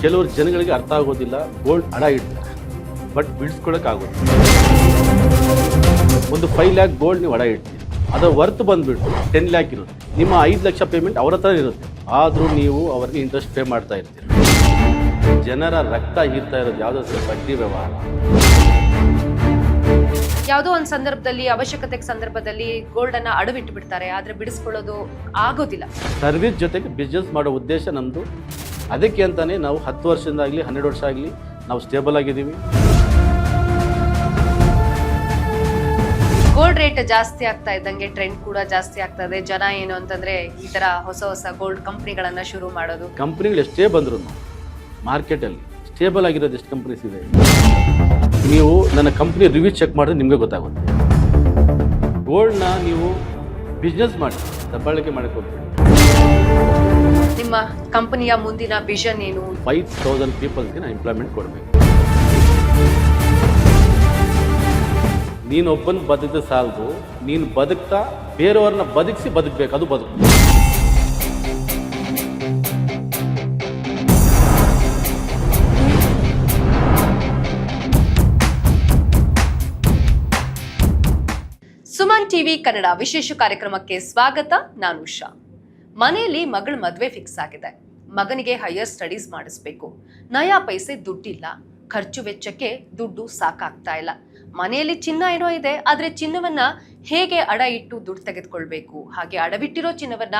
ಕೆಲವರು ಜನಗಳಿಗೆ ಅರ್ಥ ಆಗೋದಿಲ್ಲ, ಗೋಲ್ಡ್ ಅಡ ಇಡ್ತಾರೆ ಬಟ್ ಬಿಡಿಸ್ಕೊಳ್ಳೋಕ್ಕಾಗೋದಿಲ್ಲ. ಒಂದು 5 ಲ್ಯಾಕ್ ಗೋಲ್ಡ್ ನೀವು ಅಡ ಇಡ್ತೀರಿ, ಅದರ ವರ್ತ್ ಬಂದುಬಿಟ್ಟು 10 ಲ್ಯಾಕ್ ಇರುತ್ತೆ. ನಿಮ್ಮ 5 ಲಕ್ಷ ಪೇಮೆಂಟ್ ಅವ್ರ ಹತ್ರ ಇರುತ್ತೆ, ಆದರೂ ನೀವು ಅವ್ರಿಗೆ ಇಂಟ್ರೆಸ್ಟ್ ಪೇ ಮಾಡ್ತಾ ಇರ್ತೀರಿ. ಜನರ ರಕ್ತ ಹೀರ್ತಾ ಇರೋದು ಯಾವುದೋ ಬಡ್ಡಿ ವ್ಯವಹಾರ. ಯಾವುದೋ ಒಂದು ಸಂದರ್ಭದಲ್ಲಿ ಅವಶ್ಯಕತೆ ಸಂದರ್ಭದಲ್ಲಿ ಗೋಲ್ಡ್ ಅನ್ನ ಅಡವಿಟ್ಟು ಬಿಡ್ತಾರೆ, ಆದ್ರೆ ಬಿಡಿಸ್ಕೊಳ್ಳೋದು ಆಗೋದಿಲ್ಲ. ಸರ್ವಿಸ್ ಜೊತೆಗೆ ಬಿಸ್ನೆಸ್ ಮಾಡೋ ಉದ್ದೇಶ ನಮ್ಮದು. ಅದಕ್ಕೆ ಅಂತಾನೆ ನಾವು 10 ವರ್ಷದಿಂದ ಆಗಲಿ 12 ವರ್ಷ ಆಗಲಿ ನಾವು ಸ್ಟೇಬಲ್ ಆಗಿದ್ದೀವಿ. ಗೋಲ್ಡ್ ರೇಟ್ ಜಾಸ್ತಿ ಆಗ್ತಾ ಇದ್ದಂಗೆ ಟ್ರೆಂಡ್ ಕೂಡ ಜಾಸ್ತಿ ಆಗ್ತಾ ಇದೆ. ಜನ ಏನು ಅಂತಂದ್ರೆ ಈ ತರ ಹೊಸ ಹೊಸ ಗೋಲ್ಡ್ ಕಂಪ್ನಿಗಳನ್ನ ಶುರು ಮಾಡೋದು. ಕಂಪ್ನಿಗಳು ಎಷ್ಟೇ ಬಂದ್ರು ಮಾರ್ಕೆಟಲ್ಲಿ ಸ್ಟೇಬಲ್ ಆಗಿರೋದು ಎಷ್ಟು ಕಂಪ್ನೀಸ್ ಇದೆ. ನೀವು ನನ್ನ ಕಂಪ್ನಿ ರಿವ್ಯೂ ಚೆಕ್ ಮಾಡಿದ್ರೆ ನಿಮಗೆ ಗೊತ್ತಾಗುತ್ತೆ. ಗೋಲ್ಡ್ನ ನೀವು ಬಿಸ್ನೆಸ್ ಮಾಡಿ ದಬ್ಬಾಳಿಕೆ ಮಾಡಕ್ಕೆ ಹೋಗ್ತೀವಿ. ನಿಮ್ಮ ಕಂಪನಿಯ ಮುಂದಿನ ವಿಷನ್ ಏನು? 5000 ಪೀಪಲ್ಸ್ಗೆ ನಾನು ಎಂಪ್ಲಾಯ್ಮೆಂಟ್ ಕೊಡಬೇಕು. ನೀನೊಬ್ಬನ ಬದುಕಿದ ಸಾಲದು, ನೀನು ಬದುಕ್ತಾ ಬೇರೆಯವ್ರನ್ನ ಬದುಕಿಸಿ ಬದುಕಬೇಕು, ಅದು ಬದುಕು. ಸುಮನ್ ಟಿವಿ ಕನ್ನಡ ವಿಶೇಷ ಕಾರ್ಯಕ್ರಮಕ್ಕೆ ಸ್ವಾಗತ. ನಾನು ಉಷಾ. ಮನೆಯಲ್ಲಿ ಮಗಳ ಮದುವೆ ಫಿಕ್ಸ್ ಆಗಿದೆ. ಮಗನಿಗೆ ಹೈಯರ್ ಸ್ಟಡೀಸ್ ಮಾಡಿಸ್ಬೇಕು. ನಯಾ ಪೈಸೆ ದುಡ್ಡಿಲ್ಲ. ಖರ್ಚು ವೆಚ್ಚಕ್ಕೆ ದುಡ್ಡು ಸಾಕಾಗ್ತಾ ಇಲ್ಲ. ಮನೆಯಲ್ಲಿ ಚಿನ್ನ ಏನೋ ಇದೆ, ಆದ್ರೆ ಚಿನ್ನವನ್ನ ಹೇಗೆ ಅಡ ಇಟ್ಟು ದುಡ್ಡು ತೆಗೆದುಕೊಳ್ಬೇಕು, ಹಾಗೆ ಅಡವಿಟ್ಟಿರೋ ಚಿನ್ನವನ್ನ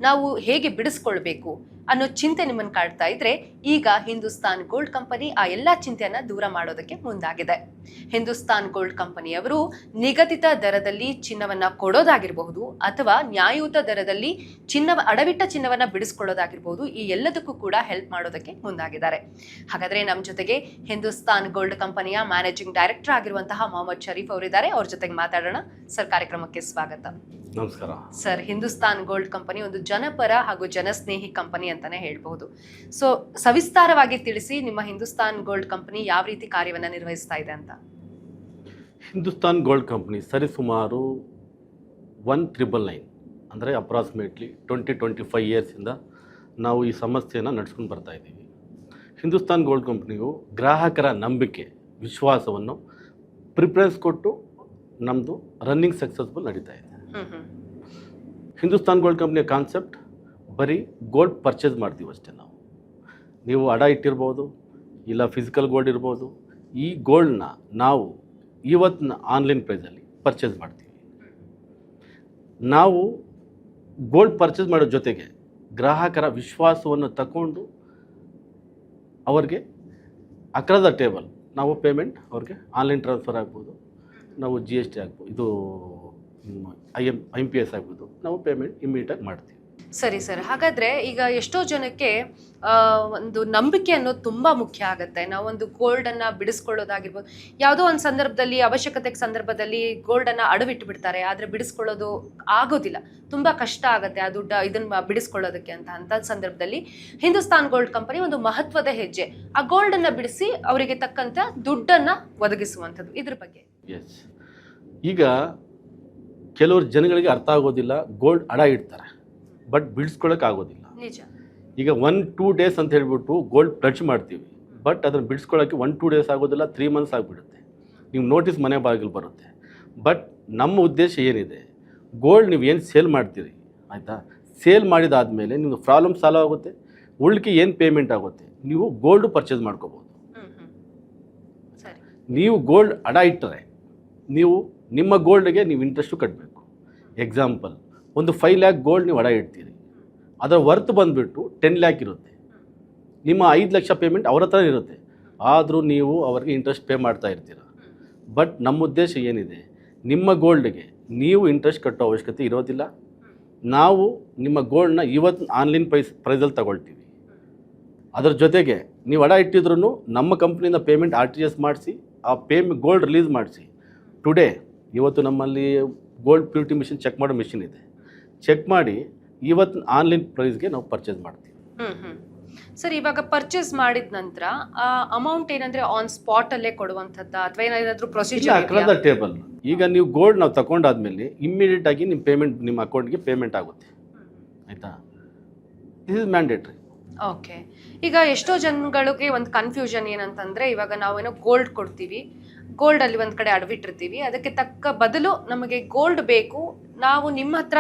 ನಾವು ಹೇಗೆ ಬಿಡಿಸ್ಕೊಳ್ಬೇಕು ಅನ್ನೋ ಚಿಂತೆ ನಿಮ್ಮನ್ನು ಕಾಡ್ತಾ ಇದ್ರೆ, ಈಗ ಹಿಂದೂಸ್ತಾನ್ ಗೋಲ್ಡ್ ಕಂಪನಿ ಆ ಎಲ್ಲಾ ಚಿಂತೆಯನ್ನ ದೂರ ಮಾಡೋದಕ್ಕೆ ಮುಂದಾಗಿದೆ. ಹಿಂದೂಸ್ತಾನ್ ಗೋಲ್ಡ್ ಕಂಪನಿಯವರು ನಿಗದಿತ ದರದಲ್ಲಿ ಚಿನ್ನವನ್ನ ಕೊಡೋದಾಗಿರಬಹುದು ಅಥವಾ ನ್ಯಾಯಯುತ ದರದಲ್ಲಿ ಅಡವಿಟ್ಟ ಚಿನ್ನವನ್ನ ಬಿಡಿಸ್ಕೊಳ್ಳೋದಾಗಿರ್ಬಹುದು, ಈ ಎಲ್ಲದಕ್ಕೂ ಕೂಡ ಹೆಲ್ಪ್ ಮಾಡೋದಕ್ಕೆ ಮುಂದಾಗಿದ್ದಾರೆ. ಹಾಗಾದ್ರೆ ನಮ್ಮ ಜೊತೆಗೆ ಹಿಂದೂಸ್ತಾನ್ ಗೋಲ್ಡ್ ಕಂಪನಿಯ ಮ್ಯಾನೇಜಿಂಗ್ ಡೈರೆಕ್ಟರ್ ಆಗಿರುವಂತಹ ಮೊಹಮ್ಮದ್ ಶರೀಫ್ ಅವರಿದ್ದಾರೆ. ಅವ್ರ ಜೊತೆಗೆ ಮಾತಾಡೋಣ. ಸರ್, ಕಾರ್ಯಕ್ರಮಕ್ಕೆ ಸ್ವಾಗತ. ನಮಸ್ಕಾರ ಸರ್, ಹಿಂದೂಸ್ತಾನ್ ಗೋಲ್ಡ್ ಕಂಪನಿ ಒಂದು ಜನಪರ ಹಾಗೂ ಜನಸ್ನೇಹಿ ಕಂಪನಿ ಅಂತಾನೆ ಹೇಳ್ಬಹುದು. ಸೊ ಸವಿಸ್ತಾರವಾಗಿ ತಿಳಿಸಿ, ನಿಮ್ಮ ಹಿಂದೂಸ್ತಾನ್ ಗೋಲ್ಡ್ ಕಂಪನಿ ಯಾವ ರೀತಿ ಕಾರ್ಯವನ್ನ ನಿರ್ವಹಿಸ್ತಾ ಇದೆ ಅಂತ. ಹಿಂದೂಸ್ತಾನ್ ಗೋಲ್ಡ್ ಕಂಪನಿ ಸರಿಸುಮಾರು 1999 ಅಂದರೆ ಅಪ್ರಾಕ್ಸಿಮೇಟ್ಲಿ 20-25 ಇಯರ್ಸಿಂದ ನಾವು ಈ ಸಮಸ್ಯೆಯನ್ನು ನಡೆಸ್ಕೊಂಡು ಬರ್ತಾ ಇದ್ದೀವಿ. ಹಿಂದೂಸ್ತಾನ್ ಗೋಲ್ಡ್ ಕಂಪ್ನಿಯು ಗ್ರಾಹಕರ ನಂಬಿಕೆ ವಿಶ್ವಾಸವನ್ನು ಪ್ರಿಫರೆನ್ಸ್ ಕೊಟ್ಟು ನಮ್ಮದು ರನ್ನಿಂಗ್ ಸಕ್ಸಸ್ಫುಲ್ ನಡೀತಾ ಇದೆ. ಹಿಂದೂಸ್ತಾನ್ ಗೋಲ್ಡ್ ಕಂಪ್ನಿಯ ಕಾನ್ಸೆಪ್ಟ್ ಬರೀ ಗೋಲ್ಡ್ ಪರ್ಚೇಸ್ ಮಾಡ್ತೀವಿ ಅಷ್ಟೇ. ನೀವು ಅಡ ಇಟ್ಟಿರ್ಬೋದು, ಇಲ್ಲ ಫಿಸಿಕಲ್ ಗೋಲ್ಡ್ ಇರ್ಬೋದು. ಈ ಗೋಲ್ಡ್ನ ನಾವು ಇವತ್ತಿನ ಆನ್ಲೈನ್ ಪ್ರೈಸಲ್ಲಿ ಪರ್ಚೇಸ್ ಮಾಡ್ತೀವಿ. ನಾವು ಗೋಲ್ಡ್ ಪರ್ಚೇಸ್ ಮಾಡೋ ಜೊತೆಗೆ ಗ್ರಾಹಕರ ವಿಶ್ವಾಸವನ್ನು ತಗೊಂಡು ಅವ್ರಿಗೆ ಅಕ್ರಾಸ್ ದ ಟೇಬಲ್ ನಾವು ಪೇಮೆಂಟ್ ಅವ್ರಿಗೆ ಆನ್ಲೈನ್ ಟ್ರಾನ್ಸ್ಫರ್ ಆಗ್ಬೋದು, ನಾವು GST ಆಗ್ಬೋದು, ಇದು IMPS ಆಗ್ಬೋದು, ನಾವು ಪೇಮೆಂಟ್ ಇಮಿಡಿಯೇಟಾಗಿ ಮಾಡ್ತೀವಿ. ಸರಿ ಸರ್, ಹಾಗಾದ್ರೆ ಈಗ ಎಷ್ಟೋ ಜನಕ್ಕೆ ಒಂದು ನಂಬಿಕೆ ಅನ್ನೋದು ತುಂಬಾ ಮುಖ್ಯ ಆಗುತ್ತೆ. ನಾವೊಂದು ಗೋಲ್ಡ್ ಅನ್ನ ಬಿಡಿಸ್ಕೊಳ್ಳೋದಾಗಿರ್ಬೋದು, ಯಾವುದೋ ಒಂದು ಸಂದರ್ಭದಲ್ಲಿ ಅವಶ್ಯಕತೆ ಸಂದರ್ಭದಲ್ಲಿ ಗೋಲ್ಡ್ ಅನ್ನ ಅಡವಿಟ್ಟು ಬಿಡ್ತಾರೆ, ಆದ್ರೆ ಬಿಡಿಸ್ಕೊಳ್ಳೋದು ಆಗೋದಿಲ್ಲ, ತುಂಬಾ ಕಷ್ಟ ಆಗುತ್ತೆ ಆ ದುಡ್ಡು ಇದನ್ನ ಬಿಡಿಸ್ಕೊಳ್ಳೋದಕ್ಕೆ ಅಂತ ಸಂದರ್ಭದಲ್ಲಿ ಹಿಂದೂಸ್ತಾನ್ ಗೋಲ್ಡ್ ಕಂಪನಿ ಒಂದು ಮಹತ್ವದ ಹೆಜ್ಜೆ, ಆ ಗೋಲ್ಡ್ ಅನ್ನ ಬಿಡಿಸಿ ಅವರಿಗೆ ತಕ್ಕಂತ ದುಡ್ಡನ್ನ ಒದಗಿಸುವಂಥದ್ದು. ಇದ್ರ ಬಗ್ಗೆ ಎಸ್, ಈಗ ಕೆಲವರು ಜನಗಳಿಗೆ ಅರ್ಥ ಆಗೋದಿಲ್ಲ, ಗೋಲ್ಡ್ ಅಡ ಇಡ್ತಾರೆ ಬಟ್ ಬಿಡಿಸ್ಕೊಳ್ಳೋಕ್ಕಾಗೋದಿಲ್ಲ. ನಿಜ. ಈಗ 1-2 ಡೇಸ್ ಅಂತ ಹೇಳ್ಬಿಟ್ಟು ಗೋಲ್ಡ್ ಪ್ಲಡ್ಜ್ ಮಾಡ್ತೀವಿ, ಬಟ್ ಅದನ್ನು ಬಿಡಿಸ್ಕೊಳ್ಳೋಕ್ಕೆ 1-2 ಡೇಸ್ ಆಗೋದಿಲ್ಲ, 3 ಮಂತ್ಸ್ ಆಗಿಬಿಡುತ್ತೆ. ನೀವು ನೋಟಿಸ್ ಮನೆ ಬಾಗಿಲು ಬರುತ್ತೆ. ಬಟ್ ನಮ್ಮ ಉದ್ದೇಶ ಏನಿದೆ, ಗೋಲ್ಡ್ ನೀವು ಏನು ಸೇಲ್ ಮಾಡ್ತೀರಿ, ಆಯಿತಾ, ಸೇಲ್ ಮಾಡಿದಾದಮೇಲೆ ನಿಮ್ಮದು ಪ್ರಾಬ್ಲಮ್ ಸಾಲ್ವ್ ಆಗುತ್ತೆ, ಉಳ್ಕೆ ಏನು ಪೇಮೆಂಟ್ ಆಗುತ್ತೆ, ನೀವು ಗೋಲ್ಡು ಪರ್ಚೇಸ್ ಮಾಡ್ಕೋಬೋದು. ನೀವು ಗೋಲ್ಡ್ ಅಡ ಇಟ್ಟರೆ ನೀವು ನಿಮ್ಮ ಗೋಲ್ಡ್ಗೆ ನೀವು ಇಂಟ್ರೆಸ್ಟು ಕಟ್ಟಬೇಕು. ಎಕ್ಸಾಂಪಲ್, ಒಂದು 5 ಲ್ಯಾಕ್ ಗೋಲ್ಡ್ ನೀವು ಅಡ ಇಡ್ತೀರಿ, ಅದರ ವರ್ತ್ ಬಂದುಬಿಟ್ಟು 10 ಲ್ಯಾಕ್ ಇರುತ್ತೆ. ನಿಮ್ಮ 5 ಲಕ್ಷ ಪೇಮೆಂಟ್ ಅವ್ರ ಹತ್ರ ಇರುತ್ತೆ, ಆದರೂ ನೀವು ಅವ್ರಿಗೆ ಇಂಟ್ರೆಸ್ಟ್ ಪೇ ಮಾಡ್ತಾ ಇರ್ತೀರ. ಬಟ್ ನಮ್ಮ ಉದ್ದೇಶ ಏನಿದೆ, ನಿಮ್ಮ ಗೋಲ್ಡ್ಗೆ ನೀವು ಇಂಟ್ರೆಸ್ಟ್ ಕಟ್ಟೋ ಅವಶ್ಯಕತೆ ಇರೋದಿಲ್ಲ. ನಾವು ನಿಮ್ಮ ಗೋಲ್ಡ್ನ ಇವತ್ತು ಆನ್ಲೈನ್ ಪ್ರೈಸಲ್ಲಿ ತಗೊಳ್ತೀವಿ. ಅದರ ಜೊತೆಗೆ ನೀವು ಅಡ ಇಟ್ಟಿದ್ರೂ ನಮ್ಮ ಕಂಪ್ನಿಯಿಂದ ಪೇಮೆಂಟ್ RTGS ಮಾಡಿಸಿ ಆ ಗೋಲ್ಡ್ ರಿಲೀಸ್ ಮಾಡಿಸಿ. ಟುಡೇ ಇವತ್ತು ನಮ್ಮಲ್ಲಿ ಗೋಲ್ಡ್ ಪ್ಯೂರಿಟಿ ಮಿಷಿನ್ ಚೆಕ್ ಮಾಡೋ ಮಿಷಿನ್ ಇದೆ. ಚೆಕ್ ಮಾಡಿ ಇವತ್ತು ಆನ್ಲೈನ್ ಪ್ರೈಸ್ಗೆ ನಾವು ಪರ್ಚೇಸ್ ಮಾಡ್ತೀವಿ. ಸರ್, ಇವಾಗ ಪರ್ಚೇಸ್ ಮಾಡಿದ ನಂತರ ಅಮೌಂಟ್ ಏನಂದ್ರೆ ಆನ್ ಸ್ಪಾಟ್ ಅಲ್ಲೇ ಕೊಡುವಂಥದ್ದು ಅಥವಾ ಏನಾದರೂ ಪ್ರೊಸೀಜರ್ ಅಕ್ರಾಸ್ ದ ಟೇಬಲ್? ಈಗ ನೀವು ಗೋಲ್ಡ್ ನಾವು ತಗೊಂಡಾದ್ಮೇಲೆ ಇಮ್ಮಿಡಿಯೇಟ್ ಆಗಿ ನಿಮ್ಮ ಪೇಮೆಂಟ್ ನಿಮ್ಮ ಅಕೌಂಟ್ಗೆ ಪೇಮೆಂಟ್ ಆಗುತ್ತೆ, ಆಯಿತಾ. This is mandatory. ಓಕೆ. ಈಗ ಎಷ್ಟೋ ಜನಗಳಿಗೆ ಒಂದು ಕನ್ಫ್ಯೂಷನ್ ಏನಂತಂದ್ರೆ, ಇವಾಗ ನಾವೇನೋ ಗೋಲ್ಡ್ ಕೊಡ್ತೀವಿ, ಗೋಲ್ಡ್ ಅಲ್ಲಿ ಒಂದ್ ಕಡೆ ಅಡವಿಟ್ಟಿರ್ತೀವಿ, ಅದಕ್ಕೆ ತಕ್ಕ ಬದಲು ನಮಗೆ ಗೋಲ್ಡ್ ಬೇಕು, ನಾವು ನಿಮ್ಮ ಹತ್ರ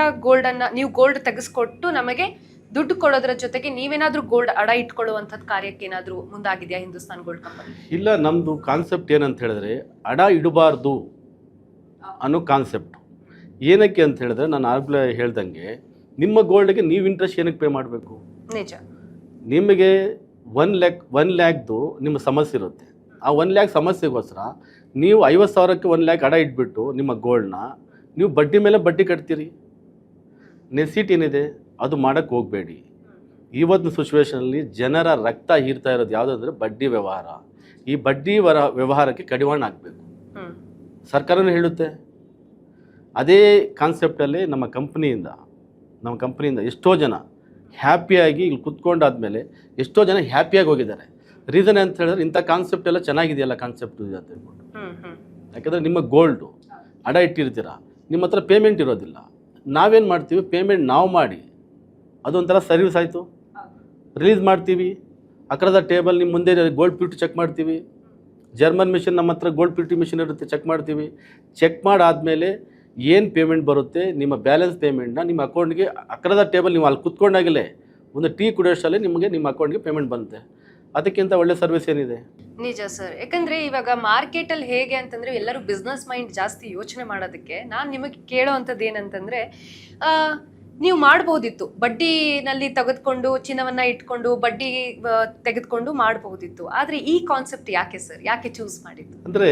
ನೀವು ಗೋಲ್ಡ್ ತೆಗೆಸ್ಕೊಟ್ಟು ನಮಗೆ ದುಡ್ಡು ಕೊಡೋದ್ರ ಜೊತೆಗೆ ನೀವೇನಾದ್ರೂ ಗೋಲ್ಡ್ ಅಡ ಇಟ್ಕೊಳ್ಳುವಂಥದ್ದು ಕಾರ್ಯಕ್ಕೆ ಏನಾದ್ರೂ ಮುಂದಾಗಿದೆಯಾ ಹಿಂದೂಸ್ತಾನ್ ಗೋಲ್ಡ್ ಕಂಪನಿ? ಇಲ್ಲ, ನಮ್ಮದು ಕಾನ್ಸೆಪ್ಟ್ ಏನಂತ ಹೇಳಿದ್ರೆ ಅಡ ಇಡಬಾರ್ದು ಅನ್ನೋ ಕಾನ್ಸೆಪ್ಟ್. ಏನಕ್ಕೆ ಅಂತ ಹೇಳಿದ್ರೆ ನಾನು ಆಗಲೇ ಹೇಳ್ದಂಗೆ ನಿಮ್ಮ ಗೋಲ್ಡ್ಗೆ ನೀವು ಇಂಟ್ರೆಸ್ಟ್ ಏನಕ್ಕೆ ಪೇ ಮಾಡಬೇಕು? ನಿಜ. ನಿಮಗೆ 1 ಲ್ಯಾಕ್ದು ನಿಮ್ಮ ಸಮಸ್ಯೆ ಇರುತ್ತೆ. ಆ 1 ಲ್ಯಾಕ್ ಸಮಸ್ಯೆಗೋಸ್ಕರ ನೀವು 50,000ಕ್ಕೆ 1 ಲ್ಯಾಕ್ ಅಡ ಇಟ್ಬಿಟ್ಟು ನಿಮ್ಮ ಗೋಲ್ಡ್ನ ನೀವು ಬಡ್ಡಿ ಮೇಲೆ ಬಡ್ಡಿ ಕಟ್ತೀರಿ. ನೆಸಿಟಿ ಏನಿದೆ ಅದು ಮಾಡೋಕ್ಕೆ ಹೋಗಬೇಡಿ. ಇವತ್ತಿನ ಸಿಚುವೇಷನಲ್ಲಿ ಜನರ ರಕ್ತ ಹೀರ್ತಾ ಇರೋದು ಯಾವುದಂದ್ರೆ ಬಡ್ಡಿ ವ್ಯವಹಾರ. ಈ ಬಡ್ಡಿ ವ್ಯವಹಾರಕ್ಕೆ ಕಡಿವಾಣ ಹಾಕಬೇಕು. ಸರ್ಕಾರನೂ ಹೇಳುತ್ತೆ. ಅದೇ ಕಾನ್ಸೆಪ್ಟಲ್ಲಿ ನಮ್ಮ ಕಂಪ್ನಿಯಿಂದ ಎಷ್ಟೋ ಜನ ಹ್ಯಾಪಿಯಾಗಿ ಇಲ್ಲಿ ಕುತ್ಕೊಂಡಾದ್ಮೇಲೆ ಎಷ್ಟೋ ಜನ ಹ್ಯಾಪಿಯಾಗಿ ಹೋಗಿದ್ದಾರೆ. ರೀಸನ್ ಅಂತ ಹೇಳಿದ್ರೆ ಇಂಥ ಕಾನ್ಸೆಪ್ಟ್ ಎಲ್ಲ ಚೆನ್ನಾಗಿದೆಯಲ್ಲ ಕಾನ್ಸೆಪ್ಟ್ ಅಂತ ಹೇಳ್ಬಿಟ್ಟು. ಯಾಕಂದರೆ ನಿಮ್ಮ ಗೋಲ್ಡು ಅಡ ಇಟ್ಟಿರ್ತೀರ, ನಿಮ್ಮ ಹತ್ರ ಪೇಮೆಂಟ್ ಇರೋದಿಲ್ಲ. ನಾವೇನು ಮಾಡ್ತೀವಿ, ಪೇಮೆಂಟ್ ನಾವು ಮಾಡಿ ಅದೊಂಥರ ಸರ್ವಿಸ್ ಆಯಿತು. ರಿಲೀಸ್ ಮಾಡ್ತೀವಿ, ಅಕ್ರದ ಟೇಬಲ್ ನಿಮ್ಮ ಮುಂದೆ ಗೋಲ್ಡ್ ಪ್ಯೂರಿಟಿ ಚೆಕ್ ಮಾಡ್ತೀವಿ. ಜರ್ಮನ್ ಮಿಷಿನ್ ನಮ್ಮ ಹತ್ರ ಗೋಲ್ಡ್ ಪ್ಯೂರಿಟಿ ಮಿಷಿನ್ ಇರುತ್ತೆ, ಚೆಕ್ ಮಾಡ್ತೀವಿ. ಚೆಕ್ ಮಾಡಾದಮೇಲೆ ಏನು ಪೇಮೆಂಟ್ ಬರುತ್ತೆ ನಿಮ್ಮ ಬ್ಯಾಲೆನ್ಸ್ ಪೇಮೆಂಟ್ನ ನಿಮ್ಮ ಅಕೌಂಟ್ಗೆ ಅಕ್ರದ ಟೇಬಲ್ ನೀವು ಅಲ್ಲಿ ಕುತ್ಕೊಂಡಾಗಲೇ ಒಂದು ಟೀ ಕುಡಿಯೋಷ್ಟಲ್ಲೇ ನಿಮಗೆ ನಿಮ್ಮ ಅಕೌಂಟ್ಗೆ ಪೇಮೆಂಟ್ ಬರುತ್ತೆ. ಅದಕ್ಕಿಂತ ಒಳ್ಳೆ ಸರ್ವಿಸ್ ಏನಿದೆ? ನಿಜ ಸರ್. ಯಾಕಂದ್ರೆ ಇವಾಗ ಮಾರ್ಕೆಟಲ್ಲಿ ಹೇಗೆ ಅಂತಂದ್ರೆ ಎಲ್ಲರೂ ಬಿಸ್ನೆಸ್ ಮೈಂಡ್ ಜಾಸ್ತಿ ಯೋಚನೆ ಮಾಡೋದಕ್ಕೆ ನಾನು ನಿಮಗೆ ಕೇಳೋ ಅಂಥದ್ದು ಏನಂತಂದ್ರೆ, ನೀವು ಮಾಡ್ಬೋದಿತ್ತು ಬಡ್ಡಿನಲ್ಲಿ ತೆಗೆದುಕೊಂಡು ಚಿನ್ನವನ್ನ ಇಟ್ಕೊಂಡು ಬಡ್ಡಿ ತೆಗೆದುಕೊಂಡು ಮಾಡ್ಬೋದಿತ್ತು. ಆದರೆ ಈ ಕಾನ್ಸೆಪ್ಟ್ ಯಾಕೆ ಸರ್, ಯಾಕೆ ಚೂಸ್ ಮಾಡಿದ್ದು? ಅಂದರೆ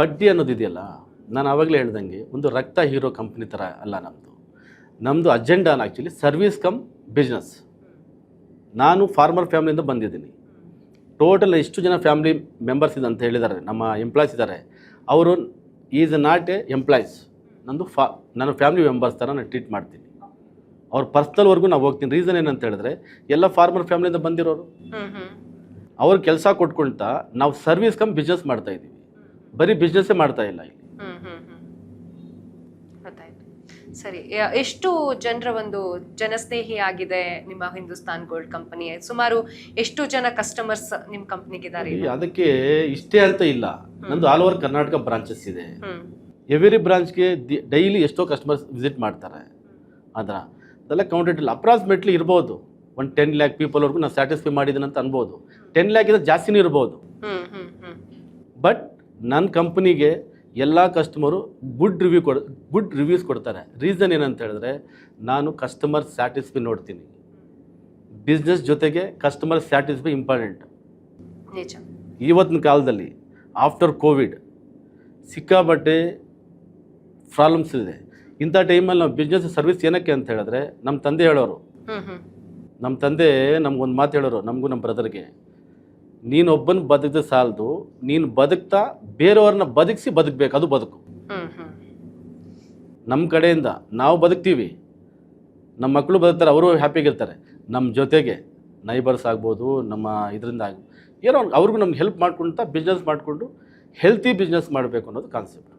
ಬಡ್ಡಿ ಅನ್ನೋದಿದೆಯಲ್ಲ, ನಾನು ಆವಾಗಲೇ ಹೇಳ್ದಂಗೆ ಒಂದು ರಕ್ತ ಹೀರೋ ಕಂಪ್ನಿ ಥರ ಅಲ್ಲ ನಮ್ಮದು ಅಜೆಂಡಾನ ಆ್ಯಕ್ಚುಲಿ ಸರ್ವಿಸ್ ಕಮ್ ಬಿಸ್ನೆಸ್. ನಾನು ಫಾರ್ಮರ್ ಫ್ಯಾಮಿಲಿಯಿಂದ ಬಂದಿದ್ದೀನಿ. ಟೋಟಲ್ ಎಷ್ಟು ಜನ ಫ್ಯಾಮಿಲಿ ಮೆಂಬರ್ಸ್ ಇದೆ ಅಂತ ಹೇಳಿದ್ದಾರೆ, ನಮ್ಮ ಎಂಪ್ಲಾಯ್ಸ್ ಇದ್ದಾರೆ. ಅವರು ಈಸ್ ನಾಟ್ ಎ ಎಂಪ್ಲಾಯ್ಸ್. ನಾನು ಫ್ಯಾಮಿಲಿ ಮೆಂಬರ್ಸ್ ಥರ ನಾನು ಟ್ರೀಟ್ ಮಾಡ್ತೀನಿ. ಅವ್ರ ಪರ್ಸ್ನಲ್ವರೆಗೂ ನಾವು ಹೋಗ್ತೀನಿ. ರೀಸನ್ ಏನಂತ ಹೇಳಿದ್ರೆ ಎಲ್ಲ ಫಾರ್ಮರ್ ಫ್ಯಾಮಿಲಿಯಿಂದ ಬಂದಿರೋರು. ಅವ್ರ ಕೆಲಸ ಕೊಟ್ಕೊಳ್ತಾ ನಾವು ಸರ್ವಿಸ್ ಕಮ್ ಬಿಸ್ನೆಸ್ ಮಾಡ್ತಾ ಇದ್ದೀವಿ. ಬರೀ ಬಿಸ್ನೆಸ್ಸೇ ಮಾಡ್ತಾ ಇಲ್ಲ ಇಲ್ಲಿ. ಸರಿ, ಎಷ್ಟು ಜನರ ಒಂದು ಜನಸ್ನೇಹಿ ಆಗಿದೆ ನಿಮ್ಮ ಹಿಂದೂಸ್ತಾನ್ ಗೋಲ್ಡ್ ಕಂಪನಿ? ಸುಮಾರು ಎಷ್ಟು ಜನ ಕಸ್ಟಮರ್ಸ್ ನಿಮ್ಮ ಕಂಪನಿಗಿದ್ದಾರೆ? ಅದಕ್ಕೆ ಇಷ್ಟೇ ಅಂತ ಇಲ್ಲ, ನಂದು ಆಲ್ ಓವರ್ ಕರ್ನಾಟಕ ಬ್ರಾಂಚಸ್ ಇದೆ. ಎವ್ರಿ ಬ್ರಾಂಚ್ಗೆ ಡೈಲಿ ಎಷ್ಟೋ ಕಸ್ಟಮರ್ಸ್ ವಿಸಿಟ್ ಮಾಡ್ತಾರೆ. ಅದೆಲ್ಲ ಕೌಂಟೆಡ್ ಇಲ್ಲ. ಅಪ್ರಾಕ್ಸಿಮೇಟ್ಲಿ ಇರ್ಬೋದು ಒಂದು 10 ಲ್ಯಾಕ್ ಪೀಪಲ್ವರೆಗೂ ನಾನು ಸ್ಯಾಟಿಸ್ಫೈ ಮಾಡಿದ್ದೀನಿ ಅಂತ ಅನ್ಬೋದು. 10 ಲ್ಯಾಕಿಂದ ಜಾಸ್ತಿನೂ ಇರ್ಬೋದು. ಬಟ್ ನನ್ನ ಕಂಪ್ನಿಗೆ ಎಲ್ಲ ಕಸ್ಟಮರು ಗುಡ್ ರಿವ್ಯೂಸ್ ಕೊಡ್ತಾರೆ. ರೀಸನ್ ಏನಂತ ಹೇಳಿದ್ರೆ ನಾನು ಕಸ್ಟಮರ್ ಸ್ಯಾಟಿಸ್ಫೈ ನೋಡ್ತೀನಿ. ಬಿಸ್ನೆಸ್ ಜೊತೆಗೆ ಕಸ್ಟಮರ್ ಸ್ಯಾಟಿಸ್ಫೈ ಇಂಪಾರ್ಟೆಂಟ್. ಇವತ್ತಿನ ಕಾಲದಲ್ಲಿ ಆಫ್ಟರ್ ಕೋವಿಡ್ ಸಿಕ್ಕಾಬಟ್ಟೆ ಪ್ರಾಬ್ಲಮ್ಸ್ ಇದೆ. ಇಂಥ ಟೈಮಲ್ಲಿ ನಾವು ಬಿಸ್ನೆಸ್ ಸರ್ವಿಸ್ ಏನಕ್ಕೆ ಅಂತ ಹೇಳಿದ್ರೆ ನಮ್ಮ ತಂದೆ ಹೇಳೋರು, ನಮ್ಗೊಂದು ಮಾತು ಹೇಳೋರು, ನಮಗೂ ನಮ್ಮ ಬ್ರದರ್ಗೆ, ನೀನೊಬ್ಬನ ಬದುಕಿದ ಸಾಲದು, ನೀನು ಬದುಕ್ತಾ ಬೇರೆಯವ್ರನ್ನ ಬದುಕಬೇಕು, ಅದು ಬದುಕು. ನಮ್ಮ ಕಡೆಯಿಂದ ನಾವು ಬದುಕ್ತೀವಿ, ನಮ್ಮ ಮಕ್ಕಳು ಬದುಕ್ತಾರೆ, ಅವರು ಹ್ಯಾಪಿಯಾಗಿರ್ತಾರೆ. ನಮ್ಮ ಜೊತೆಗೆ ನೈಬರ್ಸ್ ಆಗ್ಬೋದು, ನಮ್ಮ ಇದರಿಂದ ಏನೋ ಅವ್ರಿಗೂ ನಮ್ಗೆ ಹೆಲ್ಪ್ ಮಾಡ್ಕೊಳ್ತಾ ಬಿಸ್ನೆಸ್ ಮಾಡಿಕೊಂಡು ಹೆಲ್ತಿ ಬಿಸ್ನೆಸ್ ಮಾಡಬೇಕು ಅನ್ನೋದು ಕಾನ್ಸೆಪ್ಟ್.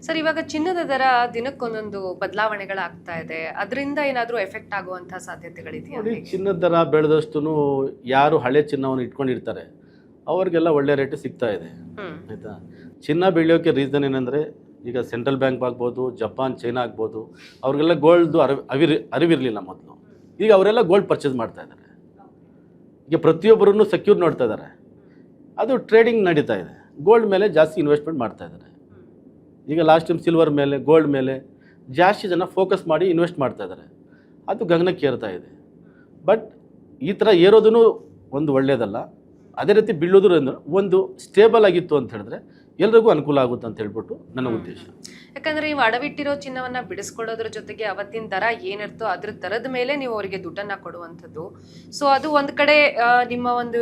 ಸರ್, ಇವಾಗ ಚಿನ್ನದ ದರ ದಿನಕ್ಕೊಂದೊಂದು ಬದಲಾವಣೆಗಳಾಗ್ತಾ ಇದೆ, ಅದರಿಂದ ಏನಾದರೂ ಎಫೆಕ್ಟ್ ಆಗುವಂಥ ಸಾಧ್ಯತೆಗಳಿದೆಯಾ? ಚಿನ್ನದ ದರ ಬೆಳೆದಷ್ಟು ಯಾರು ಹಳೆ ಚಿನ್ನವನ್ನು ಇಟ್ಕೊಂಡಿರ್ತಾರೆ ಅವ್ರಿಗೆಲ್ಲ ಒಳ್ಳೆ ರೇಟ್ ಸಿಗ್ತಾ ಇದೆ. ಆಯಿತಾ? ಚಿನ್ನ ಬೆಳೆಯೋಕ್ಕೆ ರೀಸನ್ ಏನಂದರೆ ಈಗ ಸೆಂಟ್ರಲ್ ಬ್ಯಾಂಕ್ ಆಗ್ಬೋದು, ಜಪಾನ್, ಚೈನಾ ಆಗ್ಬೋದು, ಅವ್ರಿಗೆಲ್ಲ ಗೋಲ್ಡ್ದು ಅರಿವಿರಲಿಲ್ಲ ಮೊದಲು. ಈಗ ಅವರೆಲ್ಲ ಗೋಲ್ಡ್ ಪರ್ಚೇಸ್ ಮಾಡ್ತಾ ಇದ್ದಾರೆ. ಈಗ ಪ್ರತಿಯೊಬ್ಬರನ್ನು ಸೆಕ್ಯೂರ್ ನೋಡ್ತಾ ಇದ್ದಾರೆ. ಅದು ಟ್ರೇಡಿಂಗ್ ನಡೀತಾ ಇದೆ. ಗೋಲ್ಡ್ ಮೇಲೆ ಜಾಸ್ತಿ ಇನ್ವೆಸ್ಟ್ಮೆಂಟ್ ಮಾಡ್ತಾ ಇದ್ದಾರೆ. ಈಗ ಲಾಸ್ಟ್ ಟೈಮ್ ಸಿಲ್ವರ್ ಮೇಲೆ, ಗೋಲ್ಡ್ ಮೇಲೆ ಜಾಸ್ತಿ ಜನ ಫೋಕಸ್ ಮಾಡಿ ಇನ್ವೆಸ್ಟ್ ಮಾಡ್ತಾ ಇದ್ದಾರೆ. ಅದು ಗಗನಕ್ಕೆ ಏರ್ತಾ ಇದೆ. ಬಟ್ ಈ ಥರ ಏರೋದೂ ಒಂದು ಒಳ್ಳೆಯದಲ್ಲ. ಅದೇ ರೀತಿ ಬೀಳೋದು ಒಂದು ಸ್ಟೇಬಲ್ ಆಗಿತ್ತು ಅಂತ ಹೇಳಿದ್ರೆ ಎಲ್ರಿಗೂ ಅನುಕೂಲ ಆಗುತ್ತೆ ಅಂತ ಹೇಳ್ಬಿಟ್ಟು ನನ್ನ ಉದ್ದೇಶ. ಯಾಕಂದರೆ ನೀವು ಅಡವಿಟ್ಟಿರೋ ಚಿನ್ನವನ್ನು ಬಿಡಿಸ್ಕೊಳ್ಳೋದ್ರ ಜೊತೆಗೆ ಅವತ್ತಿನ ದರ ಏನಿರ್ತೋ ಅದ್ರ ದರದ ಮೇಲೆ ನೀವು ಅವರಿಗೆ ದುಡ್ಡನ್ನು ಕೊಡುವಂಥದ್ದು. ಸೊ ಅದು ಒಂದು ಕಡೆ ನಿಮ್ಮ ಒಂದು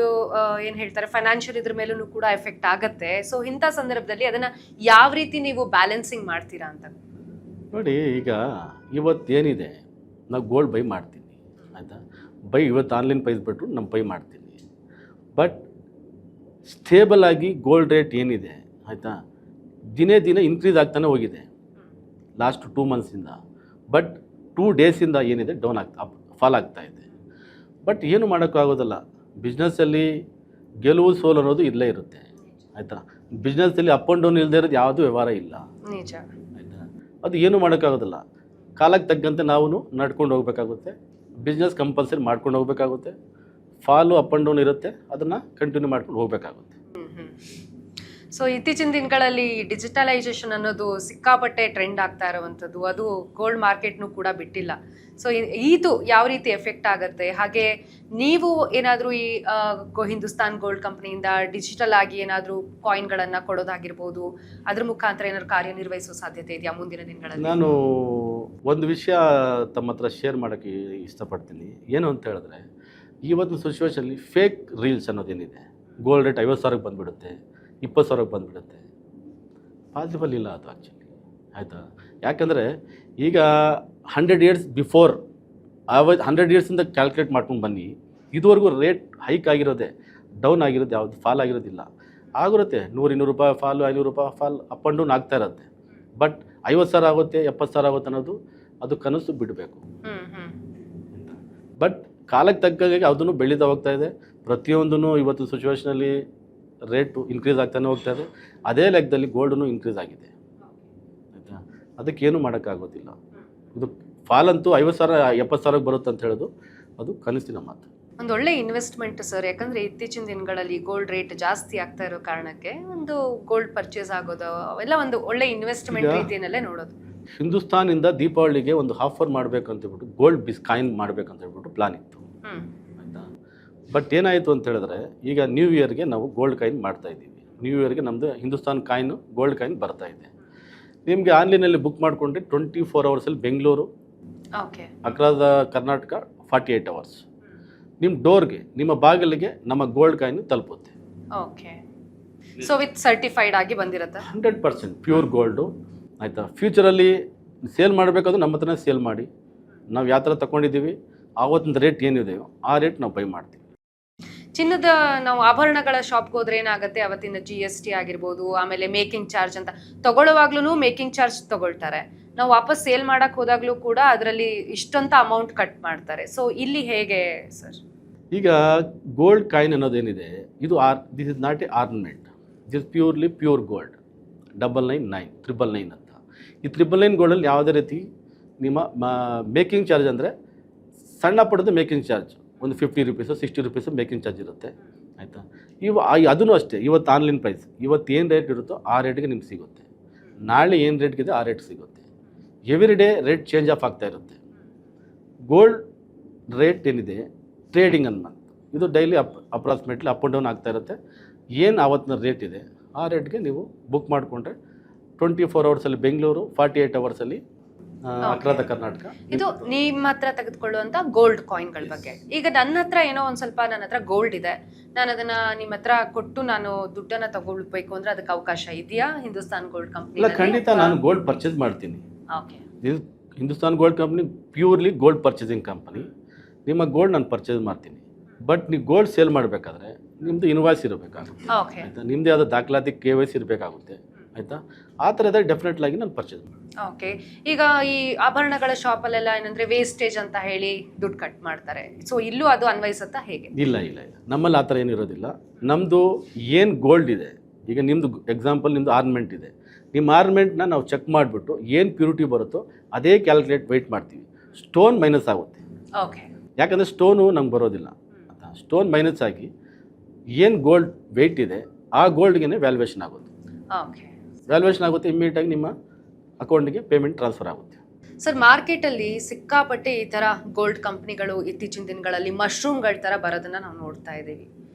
ಏನು ಹೇಳ್ತಾರೆ ಫೈನಾನ್ಷಿಯಲ್ ಇದ್ರ ಮೇಲೂ ಕೂಡ ಎಫೆಕ್ಟ್ ಆಗುತ್ತೆ. ಸೊ ಇಂಥ ಸಂದರ್ಭದಲ್ಲಿ ಅದನ್ನು ಯಾವ ರೀತಿ ನೀವು ಬ್ಯಾಲೆನ್ಸಿಂಗ್ ಮಾಡ್ತೀರಾ ಅಂತ ನೋಡಿ. ಈಗ ಇವತ್ತೇನಿದೆ, ನಾವು ಗೋಲ್ಡ್ ಬೈ ಮಾಡ್ತೀನಿ, ಆಯಿತಾ? ಇವತ್ತು ಆನ್ಲೈನ್ ಪ್ರೈಸ್ ಬಿಟ್ಟರು ನಮ್ಮ ಬೈ ಮಾಡ್ತೀನಿ. ಬಟ್ ಸ್ಟೇಬಲ್ ಆಗಿ ಗೋಲ್ಡ್ ರೇಟ್ ಏನಿದೆ, ಆಯಿತಾ, ದಿನೇ ಇನ್ಕ್ರೀಸ್ ಆಗ್ತಾನೆ ಹೋಗಿದೆ ಲಾಸ್ಟ್ 2 ಮಂತ್ಸಿಂದ. ಬಟ್ 2 ಡೇಸಿಂದ ಏನಿದೆ ಫಾಲ್ ಆಗ್ತಾ ಇದೆ. ಬಟ್ ಏನು ಮಾಡೋಕ್ಕಾಗೋದಿಲ್ಲ. ಬಿಸ್ನೆಸ್ಸಲ್ಲಿ ಗೆಲುವು ಸೋಲು ಅನ್ನೋದು ಇಲ್ಲೇ ಇರುತ್ತೆ, ಆಯಿತಾ. ಬಿಸ್ನೆಸ್ಸಲ್ಲಿ ಅಪ್ ಆ್ಯಂಡ್ ಡೌನ್ ಇಲ್ಲದೆ ಇರೋದು ಯಾವುದೂ ವ್ಯವಹಾರ ಇಲ್ಲ, ನಿಜ. ಆಯಿತಾ. ಅದು ಏನು ಮಾಡೋಕ್ಕಾಗೋದಿಲ್ಲ. ಕಾಲಕ್ಕೆ ತಕ್ಕಂತೆ ನಾವು ನಡ್ಕೊಂಡು ಹೋಗಬೇಕಾಗುತ್ತೆ. ಬಿಸ್ನೆಸ್ ಕಂಪಲ್ಸರಿ ಮಾಡ್ಕೊಂಡು ಹೋಗಬೇಕಾಗುತ್ತೆ. ಫಾಲು ಅಪ್ ಆ್ಯಂಡ್ ಡೌನ್ ಇರುತ್ತೆ, ಅದನ್ನು ಕಂಟಿನ್ಯೂ ಮಾಡ್ಕೊಂಡು ಹೋಗಬೇಕಾಗುತ್ತೆ. ಸೊ ಇತ್ತೀಚಿನ ದಿನಗಳಲ್ಲಿ ಡಿಜಿಟಲೈಸೇಷನ್ ಅನ್ನೋದು ಸಿಕ್ಕಾಪಟ್ಟೆ ಟ್ರೆಂಡ್ ಆಗ್ತಾ ಇರುವಂಥದ್ದು, ಅದು ಗೋಲ್ಡ್ ಮಾರ್ಕೆಟ್ನು ಕೂಡ ಬಿಟ್ಟಿಲ್ಲ. ಸೊ ಇದು ಯಾವ ರೀತಿ ಎಫೆಕ್ಟ್ ಆಗುತ್ತೆ? ಹಾಗೆ ನೀವು ಏನಾದರೂ ಈ ಹಿಂದೂಸ್ತಾನ್ ಗೋಲ್ಡ್ ಕಂಪ್ನಿಯಿಂದ ಡಿಜಿಟಲ್ ಆಗಿ ಏನಾದರೂ ಕಾಯಿನ್ಗಳನ್ನು ಕೊಡೋದಾಗಿರ್ಬೋದು, ಅದ್ರ ಮುಖಾಂತರ ಏನಾದ್ರು ಕಾರ್ಯನಿರ್ವಹಿಸೋ ಸಾಧ್ಯತೆ ಇದೆಯಾ ಮುಂದಿನ ದಿನಗಳಲ್ಲಿ? ನಾನು ಒಂದು ವಿಷಯ ತಮ್ಮ ಹತ್ರ ಶೇರ್ ಮಾಡೋಕ್ಕೆ ಇಷ್ಟಪಡ್ತೀನಿ. ಏನು ಅಂತ ಹೇಳಿದ್ರೆ, ಇವತ್ತಿನ ಸಿಚುವೇಷನಲ್ಲಿ ಫೇಕ್ ರೀಲ್ಸ್ ಅನ್ನೋದೇನಿದೆ, ಗೋಲ್ಡ್ ರೇಟ್ 50,000ಕ್ಕೆ ಬಂದುಬಿಡುತ್ತೆ, 20,000ಕ್ಕೆ ಬಂದುಬಿಡುತ್ತೆ. ಪಾಸಿಬಲ್ ಇಲ್ಲ ಅದು ಆ್ಯಕ್ಚುಲಿ, ಆಯಿತಾ. ಯಾಕಂದರೆ ಈಗ 100 ಇಯರ್ಸ್ ಬಿಫೋರ್ 100 ಇಯರ್ಸಿಂದ ಕ್ಯಾಲ್ಕುಲೇಟ್ ಮಾಡ್ಕೊಂಡು ಬನ್ನಿ, ಇದುವರೆಗೂ ರೇಟ್ ಹೈಕ್ ಆಗಿರೋದೆ, ಡೌನ್ ಆಗಿರೋದು ಯಾವುದು ಫಾಲ್ ಆಗಿರೋದಿಲ್ಲ. ಆಗಿರುತ್ತೆ 100-200 ರೂಪಾಯಿ ಫಾಲು, 500 ರೂಪಾಯಿ ಫಾಲ್, ಅಪ್ ಆ್ಯಂಡ್ ಡೌನ್ ಆಗ್ತಾ ಇರುತ್ತೆ. ಬಟ್ 50,000 ಆಗುತ್ತೆ, 70,000 ಆಗುತ್ತೆ ಅನ್ನೋದು ಅದು ಕನಸು ಬಿಡಬೇಕು. ಬಟ್ ಕಾಲಕ್ಕೆ ತಗ್ಗಾಗೆ ಅದನ್ನು ಬೆಳೀತಾ ಹೋಗ್ತಾ ಇದೆ. ಪ್ರತಿಯೊಂದೂ ಇವತ್ತು ಸಿಚುವೇಷನಲ್ಲಿ ರೇಟು ಇನ್ಕ್ರೀಸ್ ಆಗ್ತಾನೆ ಹೋಗ್ತಾ ಇದೆ. ಅದೇ ಲೆಕ್ಕದಲ್ಲಿ ಗೋಲ್ಡೂ ಇನ್ಕ್ರೀಸ್ ಆಗಿದೆ, ಆಯಿತಾ. ಅದಕ್ಕೇನು ಮಾಡೋಕ್ಕಾಗೋದಿಲ್ಲ. ಇದು ಫಾಲ್ ಅಂತೂ 50,000 70,000ಕ್ಕೆ ಬರುತ್ತೆ ಅಂತ ಹೇಳೋದು ಅದು ಕನಸಿನ ಮಾತು. ಒಂದು ಒಳ್ಳೆ ಇನ್ವೆಸ್ಟ್ಮೆಂಟ್ ಸರ್, ಯಾಕಂದರೆ ಇತ್ತೀಚಿನ ದಿನಗಳಲ್ಲಿ ಗೋಲ್ಡ್ ರೇಟ್ ಜಾಸ್ತಿ ಆಗ್ತಾ ಇರೋ ಕಾರಣಕ್ಕೆ ಒಂದು ಗೋಲ್ಡ್ ಪರ್ಚೇಸ್ ಆಗೋದು ಅವೆಲ್ಲ ಒಂದು ಒಳ್ಳೆ ಇನ್ವೆಸ್ಟ್ಮೆಂಟ್ ರೀತಿಯಲ್ಲೇ ನೋಡೋದು. ಹಿಂದೂಸ್ತಾನಿಂದ ದೀಪಾವಳಿಗೆ ಒಂದು ಆಫರ್ ಮಾಡಬೇಕು ಅಂತ ಹೇಳ್ಬಿಟ್ಟು ಗೋಲ್ಡ್ ಕಾಯಿನ್ ಮಾಡಬೇಕಂತ ಹೇಳ್ಬಿಟ್ಟು ಪ್ಲಾನ್ ಇತ್ತು, ಆಯಿತಾ. ಬಟ್ ಏನಾಯಿತು ಅಂತ ಹೇಳಿದ್ರೆ, ಈಗ ನ್ಯೂ ಇಯರ್ಗೆ ನಾವು ಗೋಲ್ಡ್ ಕಾಯಿನ್ ಮಾಡ್ತಾಯಿದ್ದೀವಿ. ನ್ಯೂ ಇಯರ್ಗೆ ನಮ್ಮದು ಹಿಂದೂಸ್ತಾನ್ ಕಾಯಿನು ಗೋಲ್ಡ್ ಕಾಯಿನ್ ಬರ್ತಾ ಇದೆ. ನಿಮಗೆ ಆನ್ಲೈನಲ್ಲಿ ಬುಕ್ ಮಾಡಿಕೊಂಡ್ರೆ 24 ಅವರ್ಸಲ್ಲಿ Bengaluru, okay, across Karnataka 48 hours ನಿಮ್ಮ ಡೋರ್ಗೆ, ನಿಮ್ಮ ಬಾಗಿಲಿಗೆ ನಮ್ಮ ಗೋಲ್ಡ್ ಕಾಯಿನ್ ತಲುಪುತ್ತೆ. ಓಕೆ, ಸೊ ವಿತ್ ಸರ್ಟಿಫೈಡ್ ಆಗಿ ಬಂದಿರುತ್ತೆ, 100% ಪ್ಯೂರ್ ಗೋಲ್ಡು, ಆಯಿತಾ. ಫ್ಯೂಚರಲ್ಲಿ ಸೇಲ್ ಮಾಡಬೇಕಾದ್ರೂ ನಮ್ಮ ಹತ್ರನೇ ಸೇಲ್ ಮಾಡಿ, ನಾವು ಯಾವ ಥರ ತೊಗೊಂಡಿದ್ದೀವಿ ಆವತ್ತಿನ ರೇಟ್ ಏನಿದೆಯೋ ಆ ರೇಟ್ ನಾವು ಬೈ ಮಾಡ್ತೀವಿ. ಚಿನ್ನದ ನಾವು ಆಭರಣಗಳ ಶಾಪ್ಗೆ ಹೋದ್ರೆ ಏನಾಗುತ್ತೆ, ಅವತ್ತಿನ GST ಆಗಿರ್ಬೋದು, ಆಮೇಲೆ ಮೇಕಿಂಗ್ ಚಾರ್ಜ್ ಅಂತ ತಗೊಳ್ಳುವಾಗ್ಲೂ ಮೇಕಿಂಗ್ ಚಾರ್ಜ್ ತಗೊಳ್ತಾರೆ. ನಾವು ವಾಪಸ್ ಸೇಲ್ ಮಾಡಕ್ಕೆ ಹೋದಾಗಲೂ ಕೂಡ ಅದರಲ್ಲಿ ಇಷ್ಟಂತ ಅಮೌಂಟ್ ಕಟ್ ಮಾಡ್ತಾರೆ. ಸೊ ಇಲ್ಲಿ ಹೇಗೆ ಸರ್? ಈಗ ಗೋಲ್ಡ್ ಕಾಯಿನ್ ಅನ್ನೋದೇನಿದೆ, ಇದು this is not A ornament, this purely pure gold. 999 999 ಅಂತ. ಈ 999 ಗೋಲ್ಡಲ್ಲಿ ಯಾವುದೇ ರೀತಿ ನಿಮ್ಮ ಮೇಕಿಂಗ್ ಚಾರ್ಜ್ ಅಂದರೆ ಸಣ್ಣ ಪುಟ್ಟದ ಮೇಕಿಂಗ್ ಚಾರ್ಜ್ ಒಂದು 50 ರೂಪೀಸು 60 ರೂಪೀಸು ಮೇಕಿಂಗ್ ಚಾರ್ಜ್ ಇರುತ್ತೆ, ಆಯಿತಾ. ಅದೂ ಅಷ್ಟೇ, ಇವತ್ತು ಆನ್ಲೈನ್ ಪ್ರೈಸ್, ಇವತ್ತು ಏನು ರೇಟ್ ಇರುತ್ತೋ ಆ ರೇಟ್ಗೆ ನಿಮ್ಗೆ ಸಿಗುತ್ತೆ. ನಾಳೆ ಏನು ರೇಟ್ಗಿದೆ ಆ ರೇಟ್ ಸಿಗುತ್ತೆ. Every day rate change of ಆಗ್ತಾ ಇರುತ್ತೆ. ಗೋಲ್ಡ್ ರೇಟ್ ಏನಿದೆ ಟ್ರೇಡಿಂಗ್ ಅನ್ನೋದು, ಇದು daily approximately up and down ಆಗ್ತಾ ಇರುತ್ತೆ. ಏನು ಆವತ್ತಿನ ರೇಟ್ ಇದೆ ಆ ರೇಟ್ಗೆ ನೀವು ಬುಕ್ ಮಾಡಿಕೊಂಡ್ರೆ 24 ಅವರ್ಸಲ್ಲಿ ಬೆಂಗಳೂರು, 48 ಅವರ್ಸಲ್ಲಿ ಅಕ್ರಾದ ಕರ್ನಾಟಕ. ಇದು ನಿಮ್ಮ ಹತ್ರ ತೆಗೆದುಕೊಳ್ಳುವಂಥ ಗೋಲ್ಡ್ ಕಾಯಿನ್ಗಳ ಬಗ್ಗೆ. ಈಗ ನನ್ನ ಹತ್ರ ಏನೋ ಒಂದು ಸ್ವಲ್ಪ ನನ್ನ ಹತ್ರ ಗೋಲ್ಡ್ ಇದೆ, ನಾನು ಅದನ್ನು ನಿಮ್ಮ ಹತ್ರ ಕೊಟ್ಟು ನಾನು ದುಡ್ಡನ್ನು ತಗೊಳ್ಬೇಕು ಅಂದರೆ ಅದಕ್ಕೆ ಅವಕಾಶ ಇದೆಯಾ ಹಿಂದೂಸ್ತಾನ್ ಗೋಲ್ಡ್ ಕಂಪ್ನಿ? ಇಲ್ಲ, ಖಂಡಿತ ನಾನು ಗೋಲ್ಡ್ ಪರ್ಚೇಸ್ ಮಾಡ್ತೀನಿ. Okay, Hindustan gold company purely gold purchasing company. ನಿಮ್ಮ ಗೋಲ್ಡ್ ನಾನು ಪರ್ಚೇಸ್ ಮಾಡ್ತೀನಿ. ಬಟ್ ನೀವು ಗೋಲ್ಡ್ ಸೇಲ್ ಮಾಡಬೇಕಾದ್ರೆ ನಿಮ್ಮದು ಇನ್ವಾಯ್ಸ್ ಇರಬೇಕಾಗುತ್ತೆ, ಆಯಿತಾ. ನಿಮ್ಮದೇ ಆದ ದಾಖಲಾತಿ KYC ಇರಬೇಕಾಗುತ್ತೆ, ಆಯಿತಾ. ಆ ಥರದ ಡೆಫಿನೆಟ್ಲಾಗಿ ನಾನು ಪರ್ಚೇಸ್ ಮಾಡ್ತೀನಿ. ಓಕೆ, ಈಗ ಈ ಆಭರಣಗಳ ಶಾಪಲ್ಲೆಲ್ಲ ಏನಂದರೆ ವೇಸ್ಟೇಜ್ ಅಂತ ಹೇಳಿ ದುಡ್ಡು ಕಟ್ ಮಾಡ್ತಾರೆ. ಸೊ ಇಲ್ಲೂ ಅದು ಅನ್ವಯಿಸುತ್ತಾ ಹೇಗೆ? ಇಲ್ಲ ಇಲ್ಲ ಇಲ್ಲ, ನಮ್ಮಲ್ಲಿ ಆ ಥರ ಏನು ಇರೋದಿಲ್ಲ. ನಮ್ಮದು ಏನು ಗೋಲ್ಡ್ ಇದೆ, ಈಗ ನಿಮ್ಮದು ಎಕ್ಸಾಂಪಲ್ ನಿಮ್ಮದು ಆರ್ನಮೆಂಟ್ ಇದೆ, ನಿಮ್ಮ ಆರ್ನಮೆಂಟ್ನ ನಾವು ಚೆಕ್ ಮಾಡಿಬಿಟ್ಟು ಏನು ಪ್ಯೂರಿಟಿ ಬರುತ್ತೋ ಅದೇ ಕ್ಯಾಲ್ಕುಲೇಟ್ ವೆಯ್ಟ್ ಮಾಡ್ತೀವಿ. ಸ್ಟೋನ್ ಮೈನಸ್ ಆಗುತ್ತೆ, ಓಕೆ, ಯಾಕಂದರೆ ಸ್ಟೋನು ನಮ್ಗೆ ಬರೋದಿಲ್ಲ. ಸ್ಟೋನ್ ಮೈನಸ್ ಆಗಿ ಏನು ಗೋಲ್ಡ್ ವೆಯ್ಟ್ ಇದೆ ಆ ಗೋಲ್ಡ್ಗೆ ವ್ಯಾಲ್ಯೂಯೇಷನ್ ಆಗುತ್ತೆ. ಓಕೆ, ವ್ಯಾಲ್ಯೂಯೇಷನ್ ಆಗುತ್ತೆ, ಇಮ್ಮಿಡಿಯೇಟಾಗಿ ನಿಮ್ಮ ಅಕೌಂಟಿಗೆ ಪೇಮೆಂಟ್ ಟ್ರಾನ್ಸ್ಫರ್ ಆಗುತ್ತೆ. ಸರ್, ಮಾರ್ಕೆಟಲ್ಲಿ ಸಿಕ್ಕಾಪಟ್ಟೆ ಈ ಥರ ಗೋಲ್ಡ್ ಕಂಪ್ನಿಗಳು ಇತ್ತೀಚಿನ ದಿನಗಳಲ್ಲಿ ಮಶ್ರೂಮ್ಗಳ ಥರ ಬರೋದನ್ನು ನಾವು ನೋಡ್ತಾ ಇದ್ದೀವಿ.